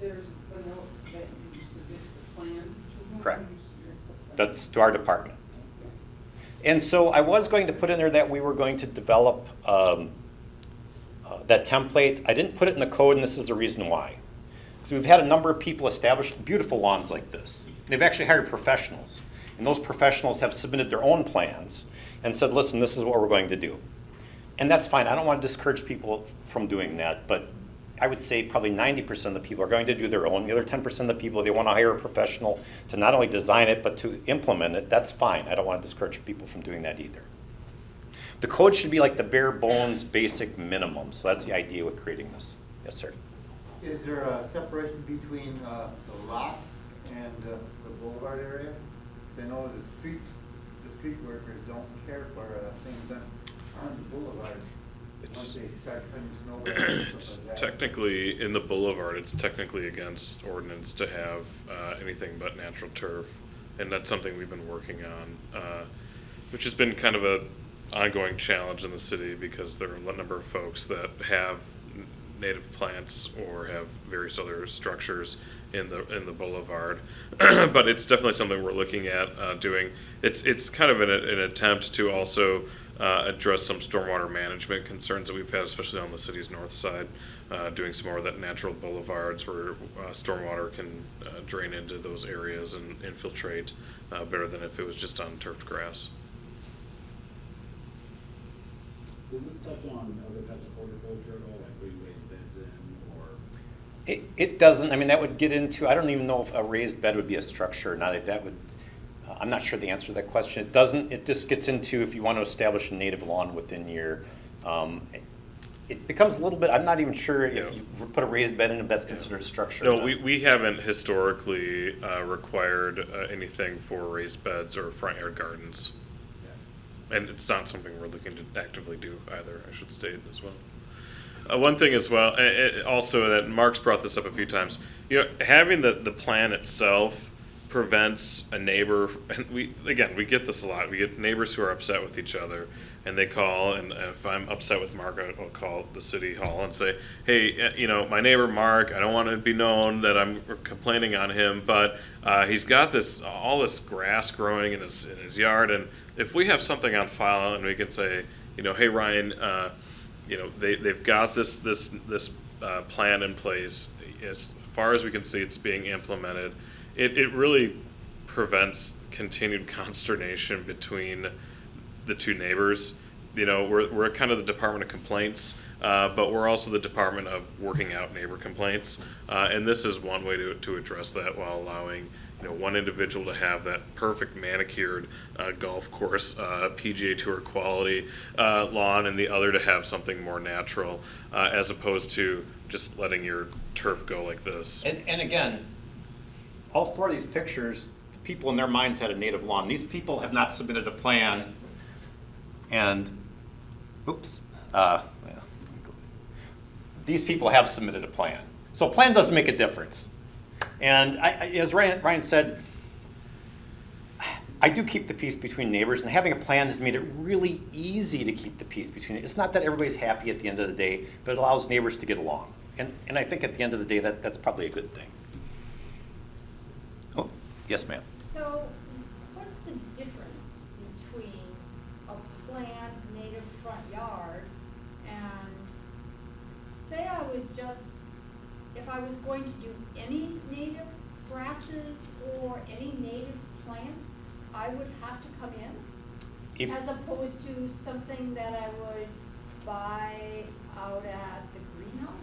There's a note that you submit the plan to whom? Correct. You submit the plan? That's to our department. And so I was going to put in there that we were going to develop that template. I didn't put it in the code, and this is the reason why. So we've had a number of people establish beautiful lawns like this. They've actually hired professionals, and those professionals have submitted their own plans and said, listen, this is what we're going to do. And that's fine. I don't want to discourage people from doing that, but I would say probably 90% of the people are going to do their own. The other 10% of the people, they want to hire a professional to not only design it, but to implement it. That's fine. I don't want to discourage people from doing that either. The code should be like the bare bones basic minimum. So that's the idea with creating this. Yes, sir. Is there a separation between the lot and the boulevard area? I know the street workers don't care for things done on the boulevard. Once they start putting snow there and It's stuff like that. technically, in the boulevard, it's technically against ordinance to have anything but natural turf. And that's something we've been working on, which has been kind of a ongoing challenge in the city because there are a number of folks that have native plants or have various other structures in the boulevard. But it's definitely something we're looking at doing. It's kind of an attempt to also address some stormwater management concerns that we've had, especially on the city's north side, doing some more of that natural boulevards where stormwater can drain into those areas and infiltrate better than if it was just on turfed grass. Does this touch on other types of horticulture at all, like putting raised beds in, or? It doesn't, I mean, that would get into, I don't even know if a raised bed would be a structure or not. If that would, I'm not sure the answer to that question. It doesn't, it just gets into if you want to establish a native lawn within your, it becomes a little bit, I'm not even sure if Yeah. you put a raised bed in, if that's considered a structure. No, or not. we haven't historically required anything for raised beds or front yard gardens. And it's not something we're looking to actively do either, I should state as well. One thing as well, also that Mark's brought this up a few times, you know, having the plan itself prevents a neighbor, and we get this a lot, we get neighbors who are upset with each other, and they call, and if I'm upset with Mark, I'll call the city hall and say, hey, you know, my neighbor Mark, I don't want to be known that I'm complaining on him, but he's got all this grass growing in his yard, and if we have something on file and we can say, you know, hey Ryan, you know, they've got this plan in place. As far as we can see, it's being implemented. It really prevents continued consternation between the two neighbors. You know, we're kind of the Department of Complaints, but we're also the Department of working out neighbor complaints. And this is one way to address that while allowing, you know, one individual to have that perfect manicured golf course, PGA Tour quality lawn, and the other to have something more natural, as opposed to just letting your turf go like this. And again, all four of these pictures, the people in their minds had a native lawn. These people have not submitted a plan, and, oops, these people have submitted a plan. So a plan doesn't make a difference. And as Ryan said, I do keep the peace between neighbors, and having a plan has made it really easy to keep the peace between it. It's not that everybody's happy at the end of the day, but it allows neighbors to get along. And I think at the end of the day, that's probably a good thing. Oh, yes, ma'am. So what's the difference between a planned native front yard and, say I was just, if I was going to do any native grasses or any native plants, I would have to come in? As opposed to something that I would buy out at the greenhouse?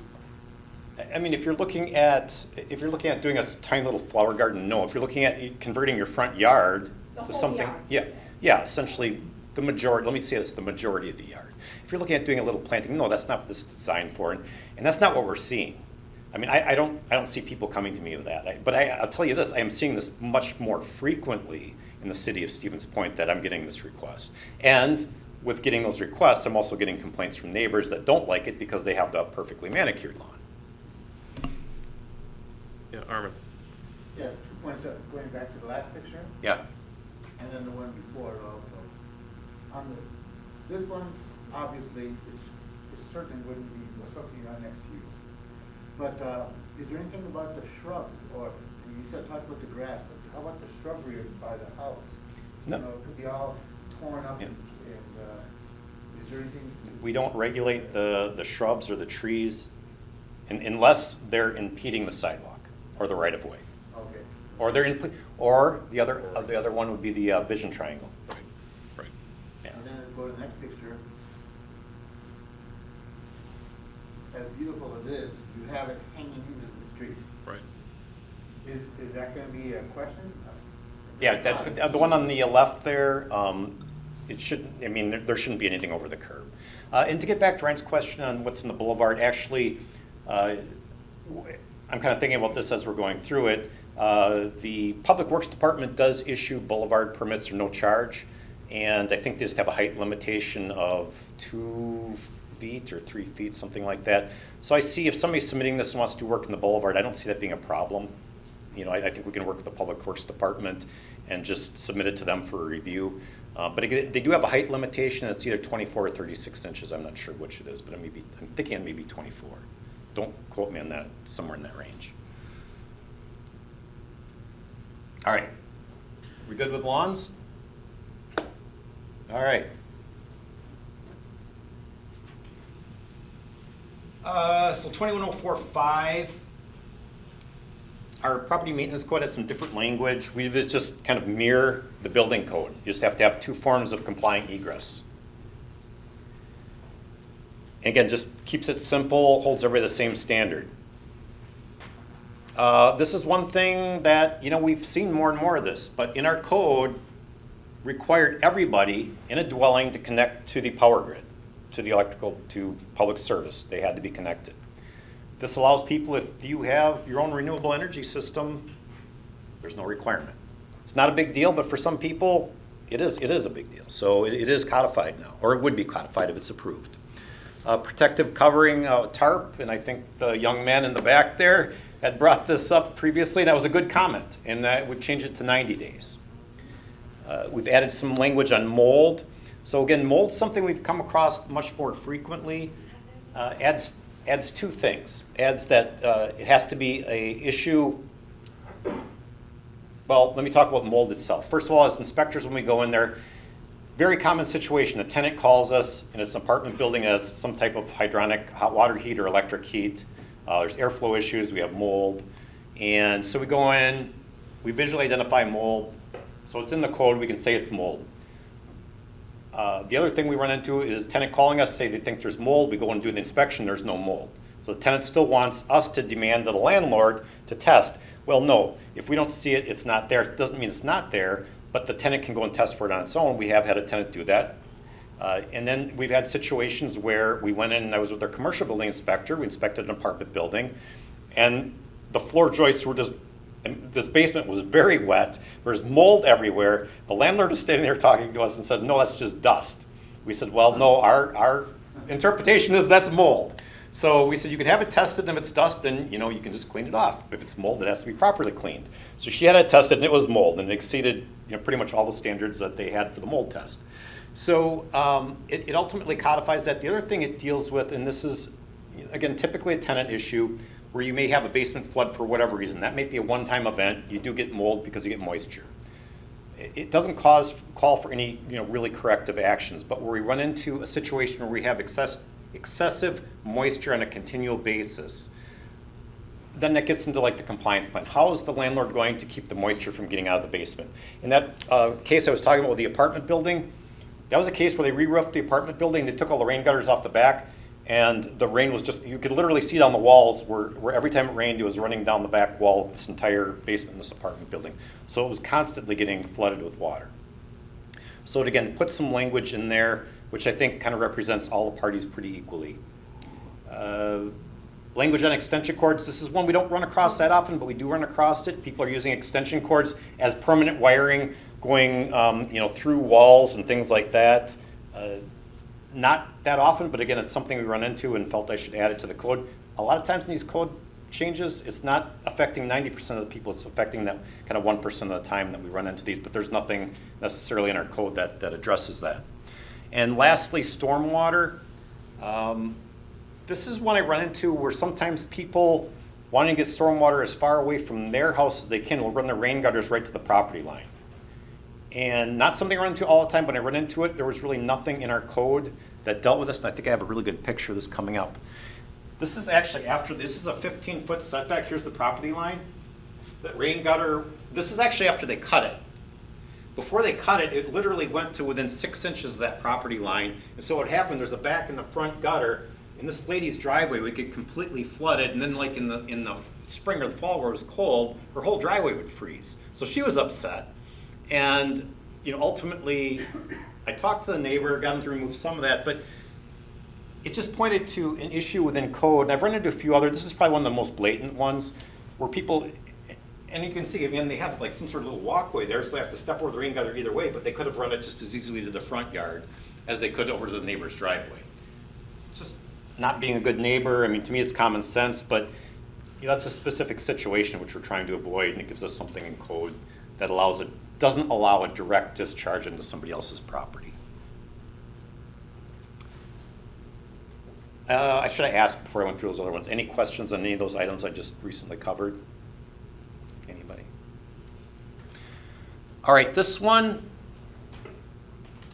I mean, if you're looking at doing a tiny little flower garden, no. If you're looking at converting your front yard The to whole something, yard, yeah, essentially the majority. Let me say this: the majority of the yard. If you're looking at doing a little planting, no, that's not what this is designed for, and that's not what we're seeing. I mean, I don't see people coming to me with that. But I'll tell you this: I am seeing this much more frequently in the city of Stevens Point that I'm getting this request, and with getting those requests, I'm also getting complaints from neighbors that don't like it because they have the perfectly manicured lawn. Yeah, Armin. Yeah, 2 points up, going back to the last picture, Yeah. and then the one before it also. This one, obviously, it certainly wouldn't be something right next to you. But is there anything about the shrubs, or, you said talk about the grass, but how about the shrubbery by the house? No. You know, it could be all torn up, Yeah. and is there anything? We don't regulate the shrubs or the trees unless they're impeding the sidewalk or the right of way. Okay. Or or the other one would be the vision triangle. Right. Yeah. And then go to the next picture. As beautiful as it is, you have it hanging into the street. Right. Is that gonna be a question? Yeah, the one on the left there, it shouldn't, I mean, there shouldn't be anything over the curb. And to get back to Ryan's question on what's in the boulevard, actually, I'm kind of thinking about this as we're going through it. The Public Works Department does issue boulevard permits for no charge, and I think they just have a height limitation of 2 feet or 3 feet, something like that. So I see if somebody's submitting this and wants to do work in the boulevard, I don't see that being a problem. You know, I think we can work with the Public Works Department and just submit it to them for a review. But again, they do have a height limitation. It's either 24 or 36 inches. I'm not sure which it is, but I'm thinking it may be 24. Don't quote me on that, somewhere in that range. All right. We good with lawns? All right. So 21045, our property maintenance code has some different language. We've just kind of mirror the building code. You just have to have two forms of complying egress. And again, just keeps it simple, holds everybody the same standard. This is one thing that, we've seen more and more of this, but in our code, required everybody in a dwelling to connect to the power grid, to the electrical, to public service. They had to be connected. This allows people, if you have your own renewable energy system, there's no requirement. It's not a big deal, but for some people, it is a big deal. So it is codified now, or it would be codified if it's approved. Protective covering tarp, and I think the young man in the back there had brought this up previously, and that was a good comment, and that would change it to 90 days. We've added some language on mold. So again, mold's something we've come across much more frequently. Adds two things. Adds that it has to be an issue. Well, let me talk about mold itself. First of all, as inspectors, when we go in there, very common situation. A tenant calls us in its apartment building as some type of hydronic hot water heat or electric heat. There's airflow issues. We have mold. And so we go in, we visually identify mold. So it's in the code. We can say it's mold. The other thing we run into is tenant calling us, say they think there's mold. We go and do the inspection. There's no mold. So the tenant still wants us to demand to the landlord to test. Well, no. If we don't see it, it's not there. It doesn't mean it's not there. But the tenant can go and test for it on its own. We have had a tenant do that. And then we've had situations where we went in, and I was with our commercial building inspector. We inspected an apartment building, and the floor joists were just, and this basement was very wet. There's mold everywhere. The landlord was standing there talking to us and said, no, that's just dust. We said, well, no, our interpretation is that's mold. So we said, you can have it tested, and if it's dust, then you can just clean it off. If it's mold, it has to be properly cleaned. So she had it tested, and it was mold, and it exceeded pretty much all the standards that they had for the mold test. So it ultimately codifies that. The other thing it deals with, and this is, again, typically a tenant issue, where you may have a basement flood for whatever reason. That may be a one-time event. You do get mold because you get moisture. It doesn't call for any really corrective actions, but where we run into a situation where we have excessive moisture on a continual basis, then that gets into like the compliance plan. How is the landlord going to keep the moisture from getting out of the basement? In that case I was talking about with the apartment building, that was a case where they re-roofed the apartment building. They took all the rain gutters off the back, and the rain was just, you could literally see it on the walls where every time it rained, it was running down the back wall of this entire basement in this apartment building. So it was constantly getting flooded with water. So it again put some language in there, which I think kind of represents all the parties pretty equally. Language on extension cords. This is one we don't run across that often, but we do run across it. People are using extension cords as permanent wiring going through walls and things like that. Not that often, but again, it's something we run into and felt I should add it to the code. A lot of times in these code changes, it's not affecting 90% of the people, it's affecting that kind of 1% of the time that we run into these, but there's nothing necessarily in our code that addresses that. And lastly, stormwater. This is one I run into where sometimes people wanting to get stormwater as far away from their house as they can will run their rain gutters right to the property line. And not something I run into all the time, but when I run into it, there was really nothing in our code that dealt with this, and I think I have a really good picture of this coming up. This is actually this is a 15-foot setback. Here's the property line. That rain gutter, this is actually after they cut it. Before they cut it, it literally went to within 6 inches of that property line. And so what happened, there's a back and the front gutter. In this lady's driveway would get completely flooded, and then like in the spring or the fall where it was cold, her whole driveway would freeze. So she was upset. And ultimately, I talked to the neighbor, got him to remove some of that, but it just pointed to an issue within code. And I've run into a few other, this is probably one of the most blatant ones, where people, and you can see, again, they have like some sort of little walkway there, so they have to step over the rain gutter either way, but they could have run it just as easily to the front yard as they could over to the neighbor's driveway. Just not being a good neighbor. I mean, to me it's common sense, but that's a specific situation which we're trying to avoid, and it gives us something in code that doesn't allow a direct discharge into somebody else's property. I should have asked before I went through those other ones. Any questions on any of those items I just recently covered? Anybody? All right, this one,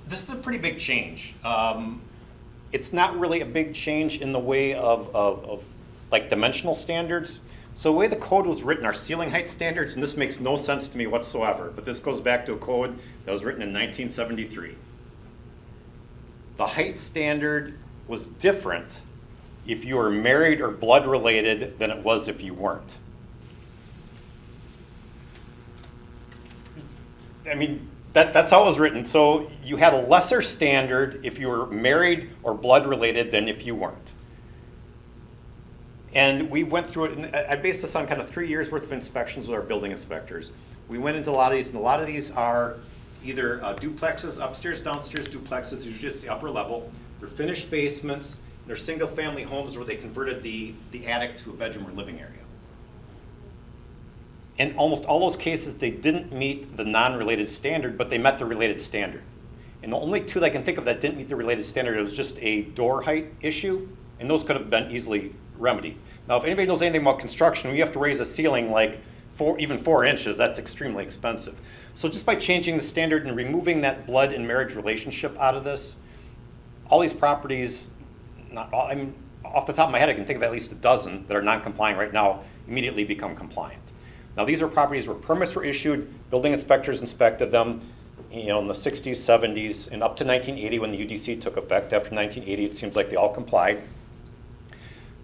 this is a pretty big change. It's not really a big change in the way of like dimensional standards. So the way the code was written, our ceiling height standards, and this makes no sense to me whatsoever, but this goes back to a code that was written in 1973. The height standard was different if you were married or blood related than it was if you weren't. I mean, that's how it was written. So you had a lesser standard if you were married or blood related than if you weren't. And we went through it, and I based this on kind of 3 years worth of inspections with our building inspectors. We went into a lot of these, and a lot of these are either duplexes, upstairs, downstairs duplexes, usually just the upper level. They're finished basements. They're single-family homes where they converted the attic to a bedroom or living area. In almost all those cases, they didn't meet the non-related standard, but they met the related standard. And the only two that I can think of that didn't meet the related standard, it was just a door height issue, and those could have been easily remedied. Now, if anybody knows anything about construction, when you have to raise a ceiling like even 4 inches, that's extremely expensive. So just by changing the standard and removing that blood and marriage relationship out of this, all these properties, not all, I mean, off the top of my head, I can think of at least a dozen that are non-compliant right now, immediately become compliant. Now, these are properties where permits were issued, building inspectors inspected them, in the 60s, 70s, and up to 1980 when the UDC took effect. After 1980, it seems like they all complied.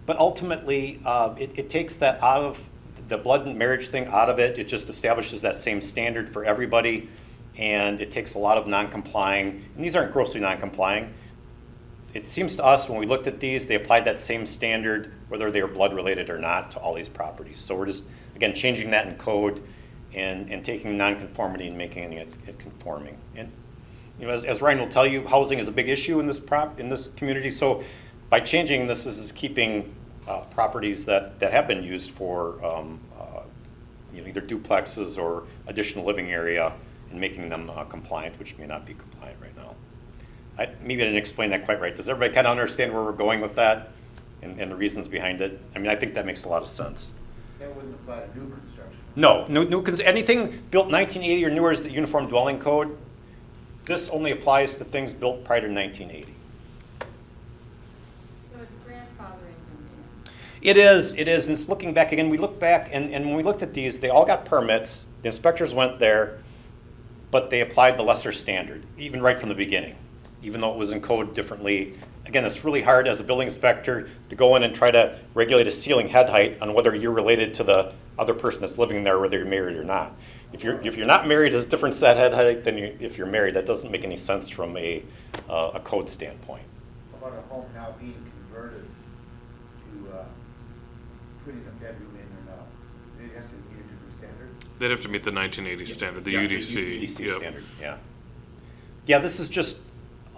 But ultimately, it takes that out of the blood and marriage thing out of it. It just establishes that same standard for everybody, and it takes a lot of non-complying, and these aren't grossly non-complying. It seems to us when we looked at these, they applied that same standard, whether they were blood related or not, to all these properties. So we're just, again, changing that in code and taking non-conformity and making it conforming. And as Ryan will tell you, housing is a big issue in this community. So by changing this is keeping properties that have been used for either duplexes or additional living area and making them compliant, which may not be compliant right now. Maybe I didn't explain that quite right. Does everybody kind of understand where we're going with that and the reasons behind it? I mean, I think that makes a lot of sense. That wouldn't apply to new construction. No, anything built 1980 or newer is the Uniform Dwelling Code. This only applies to things built prior to 1980. So it's grandfathering them in. It is, and it's looking back again. We look back, and when we looked at these, they all got permits. The inspectors went there, but they applied the lesser standard, even right from the beginning, even though it was in code differently. Again, it's really hard as a building inspector to go in and try to regulate a ceiling head height on whether you're related to the other person that's living there, whether you're married or not. If you're not married, it's a different set head height than if you're married. That doesn't make any sense from a code standpoint. How about a home now being converted to putting a bedroom in or not? It has to meet a different standard? They'd have to meet the 1980 standard, the Yeah, UDC. The UDC Yep. standard, yeah. Yeah, this is just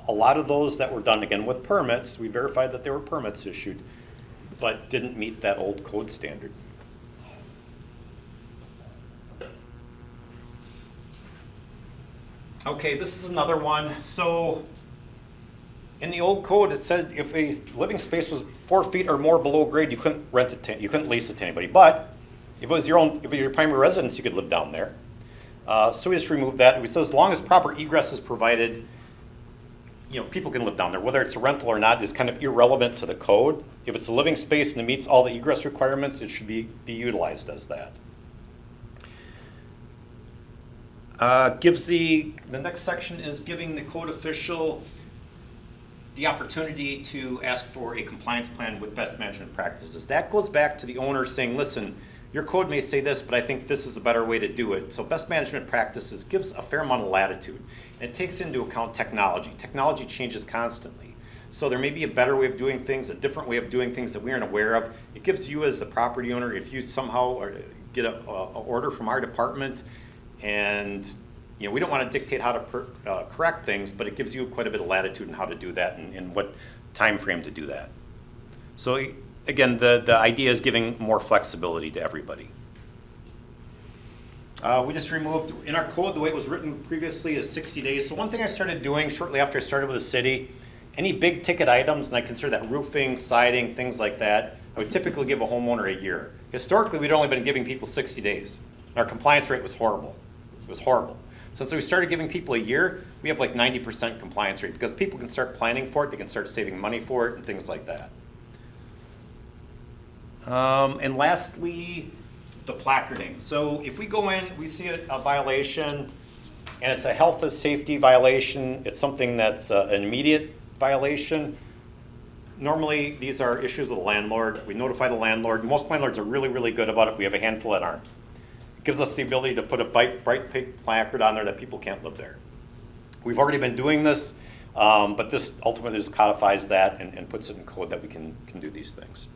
a lot of those that were done, again, with permits. We verified that there were permits issued, but didn't meet that old code standard. Okay, this is another one. So in the old code, it said if a living space was 4 feet or more below grade, you couldn't rent it you couldn't lease it to anybody. But if it was your primary residence, you could live down there. So we just removed that. We said as long as proper egress is provided, people can live down there. Whether it's a rental or not is kind of irrelevant to the code. If it's a living space and it meets all the egress requirements, it should be utilized as that. The next section is giving the code official the opportunity to ask for a compliance plan with best management practices. That goes back to the owner saying, listen, your code may say this, but I think this is a better way to do it. So best management practices gives a fair amount of latitude. And it takes into account technology. Technology changes constantly. So there may be a better way of doing things, a different way of doing things that we aren't aware of. It gives you as the property owner, if you somehow get an order from our department, and we don't want to dictate how to correct things, but it gives you quite a bit of latitude in how to do that and what time frame to do that. So again, the idea is giving more flexibility to everybody. We just removed, in our code, the way it was written previously is 60 days. So one thing I started doing shortly after I started with the city, any big ticket items, and I consider that roofing, siding, things like that, I would typically give a homeowner a year. Historically, we'd only been giving people 60 days. And our compliance rate was horrible. It was horrible. Since we started giving people a year, we have like 90% compliance rate because people can start planning for it, they can start saving money for it and things like that. And lastly, the placarding. So if we go in, we see a violation, and it's a health and safety violation, it's something that's an immediate violation. Normally, these are issues with the landlord. We notify the landlord. Most landlords are really, really good about it. We have a handful that aren't. It gives us the ability to put a bright pink placard on there that people can't live there. We've already been doing this, but this ultimately just codifies that and puts it in code that we can do these things.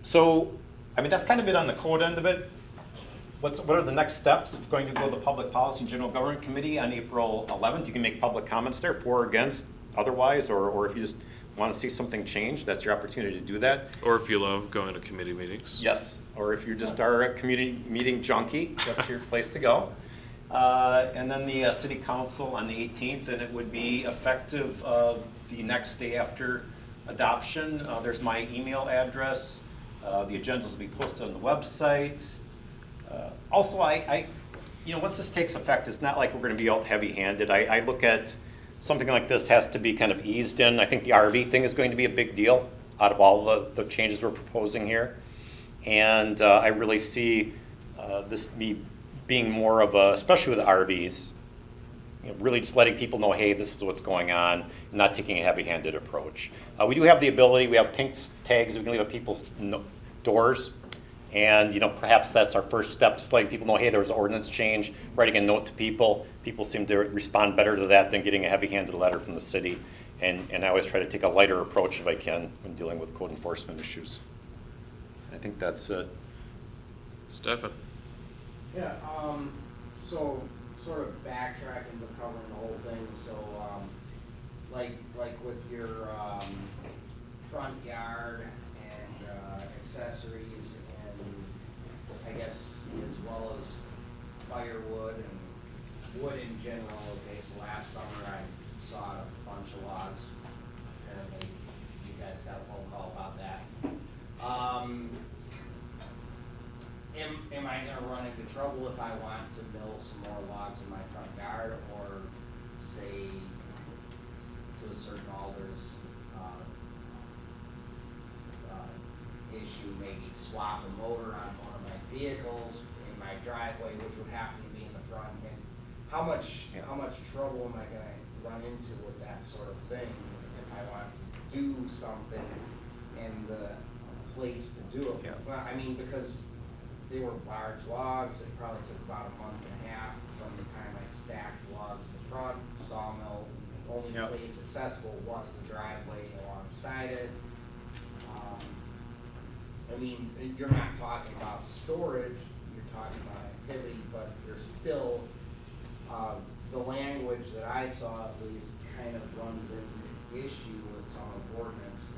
So, I mean, that's kind of it on the code end of it. What are the next steps? It's going to go to the Public Policy and General Government Committee on April 11th. You can make public comments there, for or against, otherwise, or if you just want to see something change, that's your opportunity to do that. Or if you love going to committee meetings. Yes, or if you just are a community meeting junkie, that's your place to go. And then the City Council on the 18th, and it would be effective the next day after adoption. There's my email address. The agendas will be posted on the website. Also, once this takes effect, it's not like we're going to be out heavy-handed. I look at something like this has to be kind of eased in. I think the RV thing is going to be a big deal out of all the changes we're proposing here. And I really see this being more of a, especially with RVs, really just letting people know, hey, this is what's going on, and not taking a heavy-handed approach. We do have the ability, we have pink tags we can leave at people's doors. And perhaps that's our first step, just letting people know, hey, there was an ordinance change, writing a note to people. People seem to respond better to that than getting a heavy-handed letter from the city. And I always try to take a lighter approach if I can when dealing with code enforcement issues. I think that's it. Stefan. Yeah, so sort of backtracking but covering the whole thing, so like with your front yard and accessories, I guess, as well as firewood and wood in general. Okay, so last summer I saw a bunch of logs. Apparently, you guys got a phone call about that. Am I gonna run into trouble if I want to mill some more logs in my front yard, or say to a certain alder's issue, maybe swap a motor on one of my vehicles in my driveway, which would happen to be in the front end? How much trouble am I gonna run into with that sort of thing if I want to do something and the place to do it? Yeah. Well, I mean, because they were large logs, it probably took about a month and a half from the time I stacked logs in the front, sawmill. The only place accessible was the driveway alongside it. I mean, you're not talking about storage, you're talking about activity, but there's still, the language that I saw at least kind of runs into issue with some of the ordinance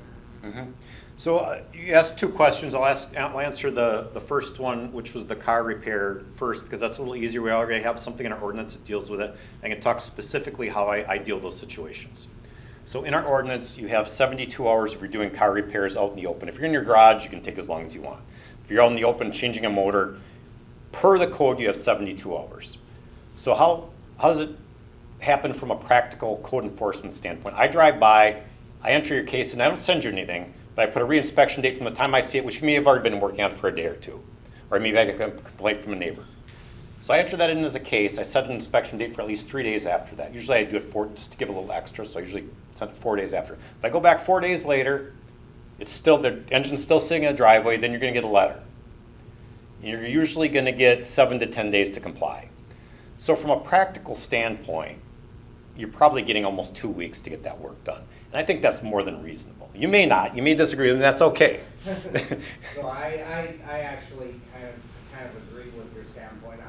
there. Mm-hmm. So you asked two questions. I'll answer the first one, which was the car repair first, because that's a little easier. We already have something in our ordinance that deals with it. I can talk specifically how I deal with those situations. So in our ordinance, you have 72 hours if you're doing car repairs out in the open. If you're in your garage, you can take as long as you want. If you're out in the open changing a motor, per the code, you have 72 hours. So how does it happen from a practical code enforcement standpoint? I drive by, I enter your case, and I don't send you anything, but I put a re-inspection date from the time I see it, which may have already been working on it for a day or two. Or maybe I get a complaint from a neighbor. So I enter that in as a case. I set an inspection date for at least 3 days after that. Usually I do it just to give a little extra, so I usually set it 4 days after. If I go back 4 days later, it's still, the engine's still sitting in the driveway, then you're gonna get a letter. You're usually gonna get 7 to 10 days to comply. So from a practical standpoint, you're probably getting almost 2 weeks to get that work done. And I think that's more than reasonable. You may not, you may disagree with me, that's okay. So I actually kind of agree with your standpoint.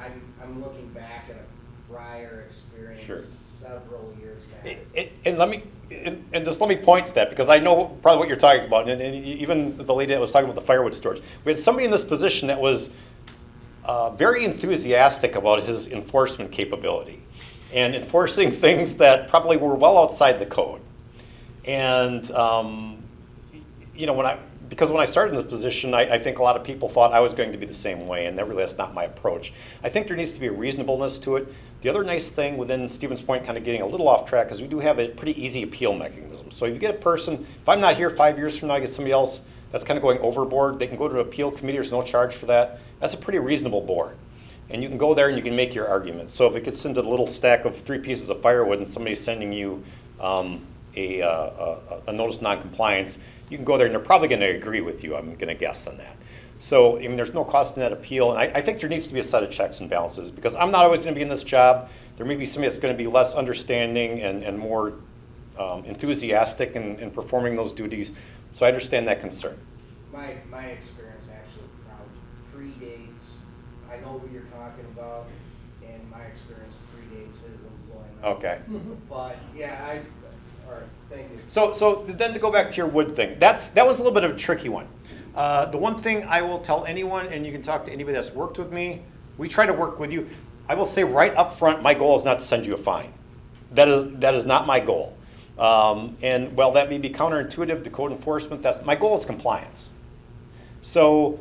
I'm looking back at a prior experience several years back. And just let me point to that, because I know probably what you're talking about, and even the lady that was talking about the firewood storage. We had somebody in this position that was very enthusiastic about his enforcement capability and enforcing things that probably were well outside the code. And when because when I started in this position, I think a lot of people thought I was going to be the same way, and that's not my approach. I think there needs to be a reasonableness to it. The other nice thing within Stevens Point, kind of getting a little off track, is we do have a pretty easy appeal mechanism. So if you get a person, if I'm not here 5 years from now, I get somebody else that's kind of going overboard, they can go to an appeal committee, there's no charge for that. That's a pretty reasonable board. And you can go there and you can make your argument. So if it gets into the little stack of 3 pieces of firewood and somebody's sending you a notice of noncompliance, you can go there and they're probably going to agree with you, I'm going to guess on that. So I mean, there's no cost in that appeal. And I think there needs to be a set of checks and balances, because I'm not always going to be in this job. There may be somebody that's going to be less understanding and more enthusiastic in performing those duties. So I understand that concern. My experience actually probably predates, I know what you're talking about, and my experience predates his employment. Okay. But, yeah, all right, thank you. So then to go back to your wood thing, that was a little bit of a tricky one. The one thing I will tell anyone, and you can talk to anybody that's worked with me, we try to work with you. I will say right up front, my goal is not to send you a fine. That is not my goal. And while that may be counterintuitive to code enforcement, my goal is compliance. So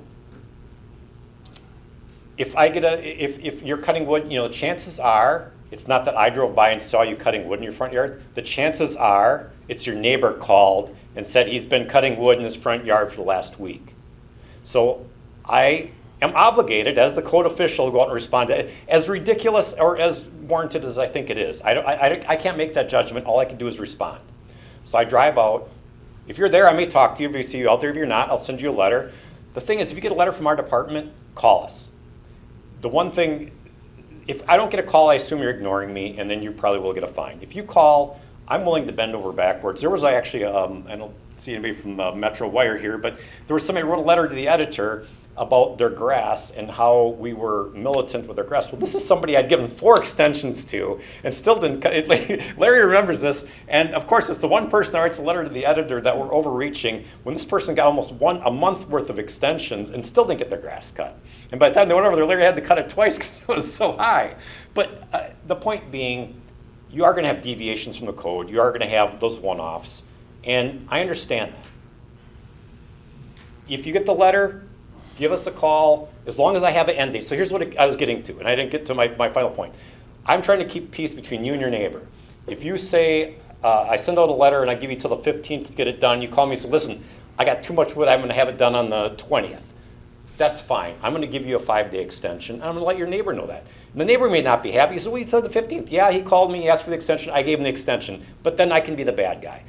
if you're cutting wood, the chances are, it's not that I drove by and saw you cutting wood in your front yard. The chances are it's your neighbor called and said he's been cutting wood in his front yard for the last week. So I am obligated as the code official to go out and respond to it, as ridiculous or as warranted as I think it is. I can't make that judgment. All I can do is respond. So I drive out. If you're there, I may talk to you. If you see you out there, if you're not, I'll send you a letter. The thing is, if you get a letter from our department, call us. The one thing, if I don't get a call, I assume you're ignoring me, and then you probably will get a fine. If you call, I'm willing to bend over backwards. There was actually, I don't see anybody from Metro Wire here, but there was somebody who wrote a letter to the editor about their grass and how we were militant with their grass. Well, this is somebody I'd given 4 extensions to and still didn't cut it. Larry remembers this, and of course it's the one person that writes a letter to the editor that we're overreaching when this person got almost a month worth of extensions and still didn't get their grass cut. And by the time they went over there, Larry had to cut it twice because it was so high. But the point being, you are going to have deviations from the code. You are going to have those one-offs, and I understand that. If you get the letter, give us a call, as long as I have an end date. So here's what I was getting to, and I didn't get to my final point. I'm trying to keep peace between you and your neighbor. If you say, I send out a letter and I give you till the 15th to get it done, you call me and say, listen, I got too much wood, I'm going to have it done on the 20th. That's fine. I'm going to give you a 5-day extension, and I'm going to let your neighbor know that. And the neighbor may not be happy. He said, well, you said the 15th. Yeah, he called me, he asked for the extension, I gave him the extension. But then I can be the bad guy.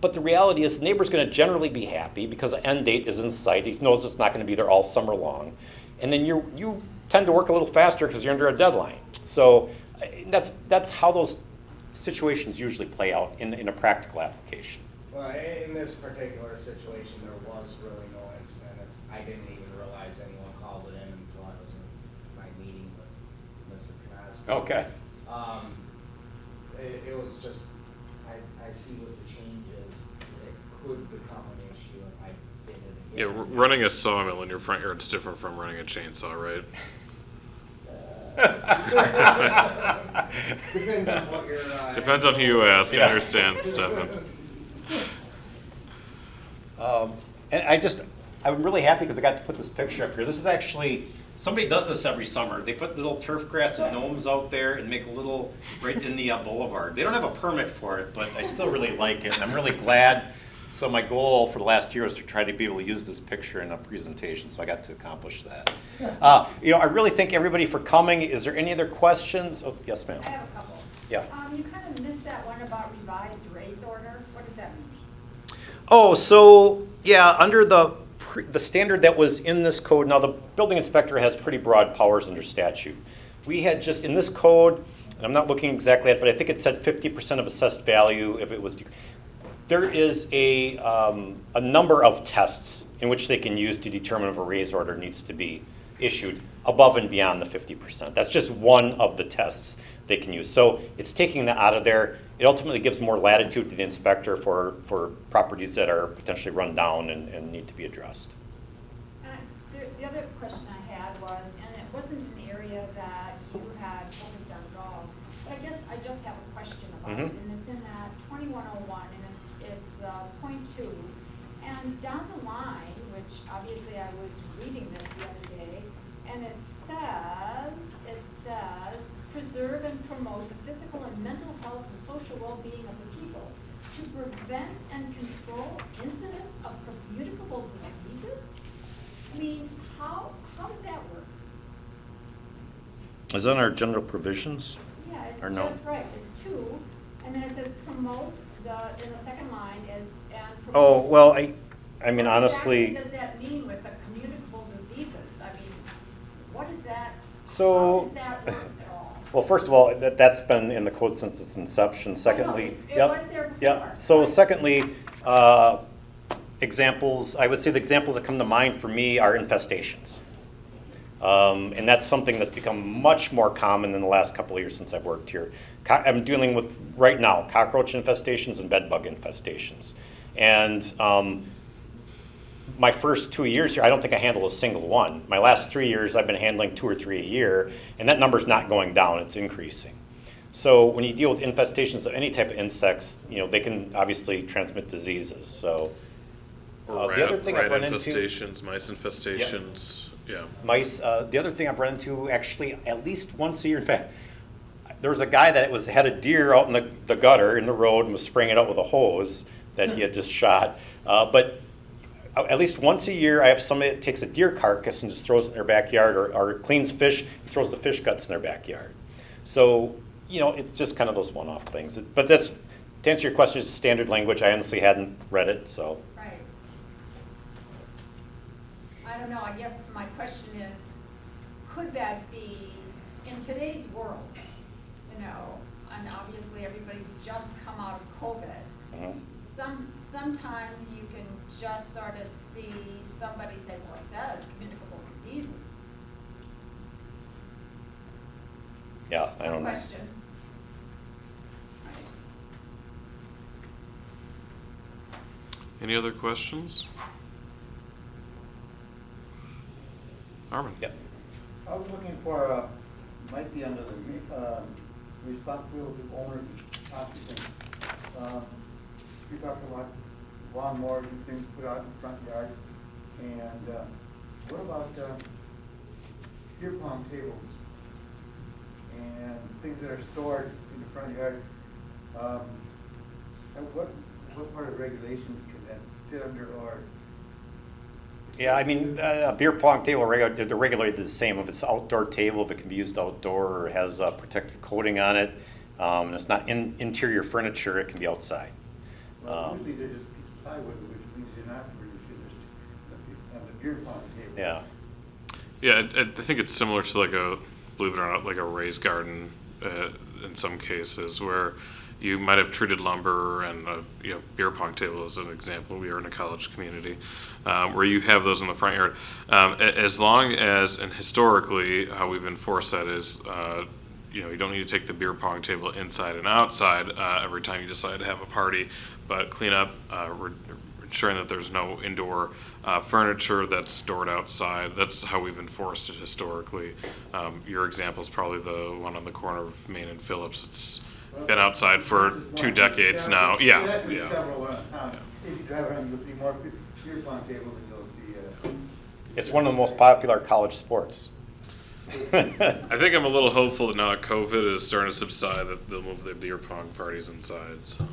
But the reality is the neighbor's going to generally be happy because the end date is in sight. He knows it's not going to be there all summer long. And then you tend to work a little faster because you're under a deadline. So that's how those situations usually play out in a practical application. Well, in this particular situation, there was really no incentive. I didn't even realize anyone called it in until I was in my meeting with Mr. Knosky. Okay. It was just, I see what the change is. It could become an issue if I did it again. Yeah, running a sawmill in your front yard is different from running a chainsaw, right? Depends on what you're. Depends on who you ask. I understand, Stefan. And I'm really happy because I got to put this picture up here. This is actually, somebody does this every summer. They put little turf grass and gnomes out there and make a little right in the boulevard. They don't have a permit for it, but I still really like it, and I'm really glad. So my goal for the last year was to try to be able to use this picture in a presentation, so I got to accomplish that. I really thank everybody for coming. Is there any other questions? Oh, yes, ma'am. I have a couple. Yeah. You kind of missed that one about revised raise order. What does that mean? Oh, so yeah, under the standard that was in this code, now the building inspector has pretty broad powers under statute. We had just in this code, and I'm not looking exactly at it, but I think it said 50% of assessed value if it was. There is a number of tests in which they can use to determine if a raise order needs to be issued above and beyond the 50%. That's just one of the tests they can use. So it's taking that out of there. It ultimately gives more latitude to the inspector for properties that are potentially run down and need to be addressed. The other question I had was, and it wasn't an area that you had focused on at all, but I guess I just have a question about it, and it's in that 2101, and it's .2, and down the promote the physical and mental health and social well-being of the people, to prevent and control incidents of communicable diseases? I mean, how does that work? Is that in our general provisions? Yeah, it's Or no? just right, it's two, and then it says promote in the second line, and promote. Oh, well, I mean, What honestly. exactly does that mean with the communicable diseases? I mean, what is that? So- How does that work at all? Well, first of all, that's been in the code since its inception. Secondly, it yep, was there yep. before. So Right. secondly, examples, I would say the examples that come to mind for me are infestations. And that's something that's become much more common in the last couple of years since I've worked here. I'm dealing with, right now, cockroach infestations and bed bug infestations. And my first 2 years here, I don't think I handled a single one. My last 3 years, I've been handling 2 or 3 a year, and that number's not going down, it's increasing. So when you deal with infestations of any type of insects, they can obviously transmit diseases, so. Or The other thing I've rat run into. infestations, mice infestations, yeah. Mice. The other thing I've run into actually at least once a year. In fact, there was a guy that had a deer out in the gutter in the road and was spraying it out with a hose that he had just shot. But at least once a year, I have somebody that takes a deer carcass and just throws it in their backyard, or cleans fish and throws the fish guts in their backyard. So it's just kind of those one-off things. But that's, to answer your question, it's standard language. I honestly hadn't read it, so. Right. I don't know, I guess my question is, could that be, in today's world, and obviously everybody's just come out of COVID, Mhm. sometimes you can just sort of see somebody say, well, it says communicable diseases. Yeah, I don't know. Question. Right. Any other questions? Armin? Yep. I was looking for, might be under the responsibility of owners and occupants. You talked about lawnmowers and things put out in the front yard. And what about beer pong tables and things that are stored in the front yard? And what part of regulation can that fit under, or? Yeah, I mean, a beer pong table, they're regulated the same. If it's an outdoor table, if it can be used outdoor, or has a protective coating on it, and it's not interior furniture, it can be outside. Well, usually they're just a piece of plywood, which means you're not really finished on the beer pong table. Yeah. Yeah, I think it's similar to believe it or not, like a raised garden in some cases, where you might have treated lumber and beer pong table as an example. We are in a college community where you have those in the front yard. As long as, and historically, how we've enforced that is, you don't need to take the beer pong table inside and outside every time you decide to have a party, but clean up, ensuring that there's no indoor furniture that's stored outside. That's how we've enforced it historically. Your example is probably the one on the corner of Main and Phillips. It's been outside for 2 decades now. Yeah. Several around town. If you drive around, you'll see more beer pong tables than you'll see. It's one of the most popular college sports. I think I'm a little hopeful that now that COVID is starting to subside, that they'll move the beer pong parties inside. So.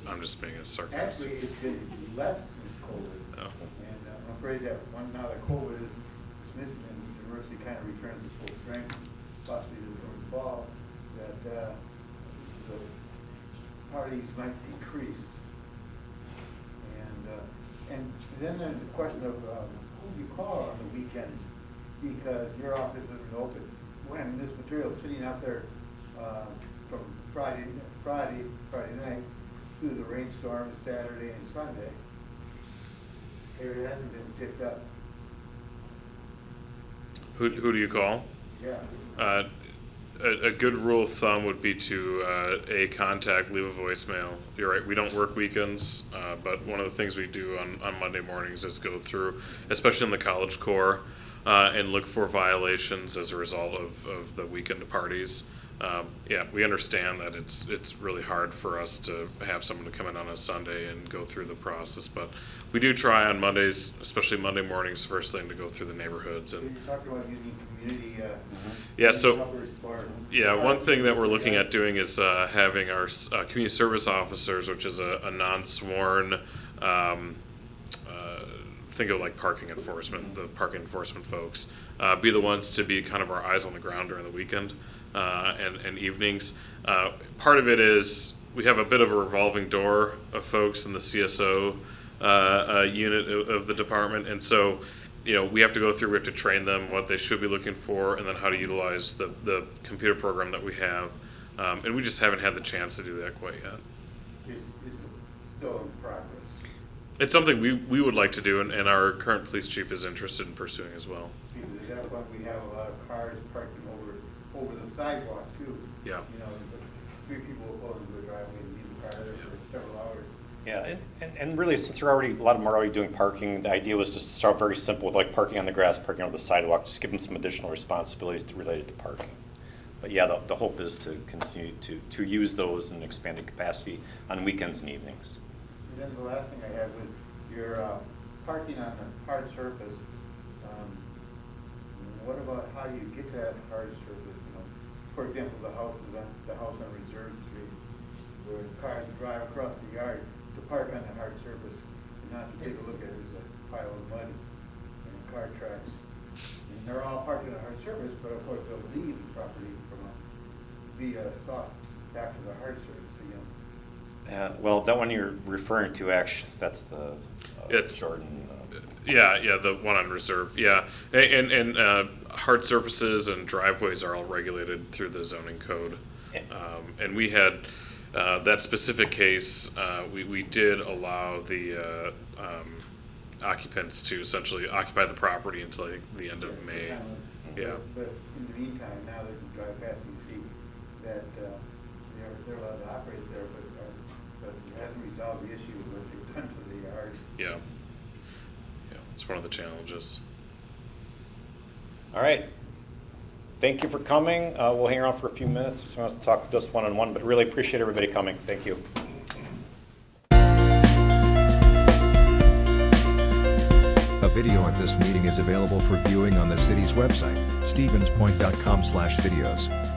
I'm just being a sarcastic. Actually, it's been less since COVID. Oh. And I'm afraid that now that COVID is dismissed and the university kind of returns to full strength, possibly this going fall, that the parties might decrease. And then there's the question of who do you call on the weekends, because your office isn't open. When this material is sitting out there from Friday night through the rainstorms Saturday and Sunday, it hasn't been picked up. Who do you call? Yeah. A good rule of thumb would be to contact, leave a voicemail. You're right, we don't work weekends, but one of the things we do on Monday mornings is go through, especially in the college core, and look for violations as a result of the weekend parties. yeah, we understand that it's really hard for us to have someone to come in on a Sunday and go through the process, but we do try on Mondays, especially Monday mornings, first thing to go through the neighborhoods. So you And talked about using community, yeah, so helpers for. yeah, one thing that we're looking at doing is having our community service officers, which is a non-sworn, think of like parking enforcement, the parking enforcement folks, be the ones to be kind of our eyes on the ground during the weekend and evenings. Part of it is we have a bit of a revolving door of folks in the CSO unit of the department, and so we have to go through, we have to train them what they should be looking for, and then how to utilize the computer program that we have, and we just haven't had the chance to do that quite yet. Is still in progress. It's something we would like to do, and our current police chief is interested in pursuing as well. Because at that point, we have a lot of cars parking over the sidewalk too. Yeah. Three people will pull into the driveway and leave the car there for several hours. Yeah, and really, since a lot of them are already doing parking, the idea was just to start very simple with like parking on the grass, parking on the sidewalk, just give them some additional responsibilities related to parking. But yeah, the hope is to continue to use those in expanded capacity on weekends and evenings. And then the last thing I had was your parking on a hard surface. What about how do you get to that hard surface? For example, the house on Reserve Street, where cars drive across the yard to park on the hard surface, and not to take a look at it as a pile of mud and car tracks. And they're all parked on a hard surface, but of course they'll leave the property via soft back to the hard surface again. Well, that one you're referring to, actually, that's the It's- Jordan. Yeah, the one on Reserve, yeah. And hard surfaces and driveways are all regulated through the zoning code. And we had, that specific case, we did allow the occupants to essentially occupy the property until the end of May. Yeah. But in the meantime, now they can drive past and see that they're allowed to operate there, but it hasn't resolved the issue of what they've done to the yard. Yeah. It's one of the challenges. All right. Thank you for coming. We'll hang around for a few minutes if someone wants to talk just one-on-one, but really appreciate everybody coming. Thank you. A video of this meeting is available for viewing on the city's website, stevenspoint.com/videos.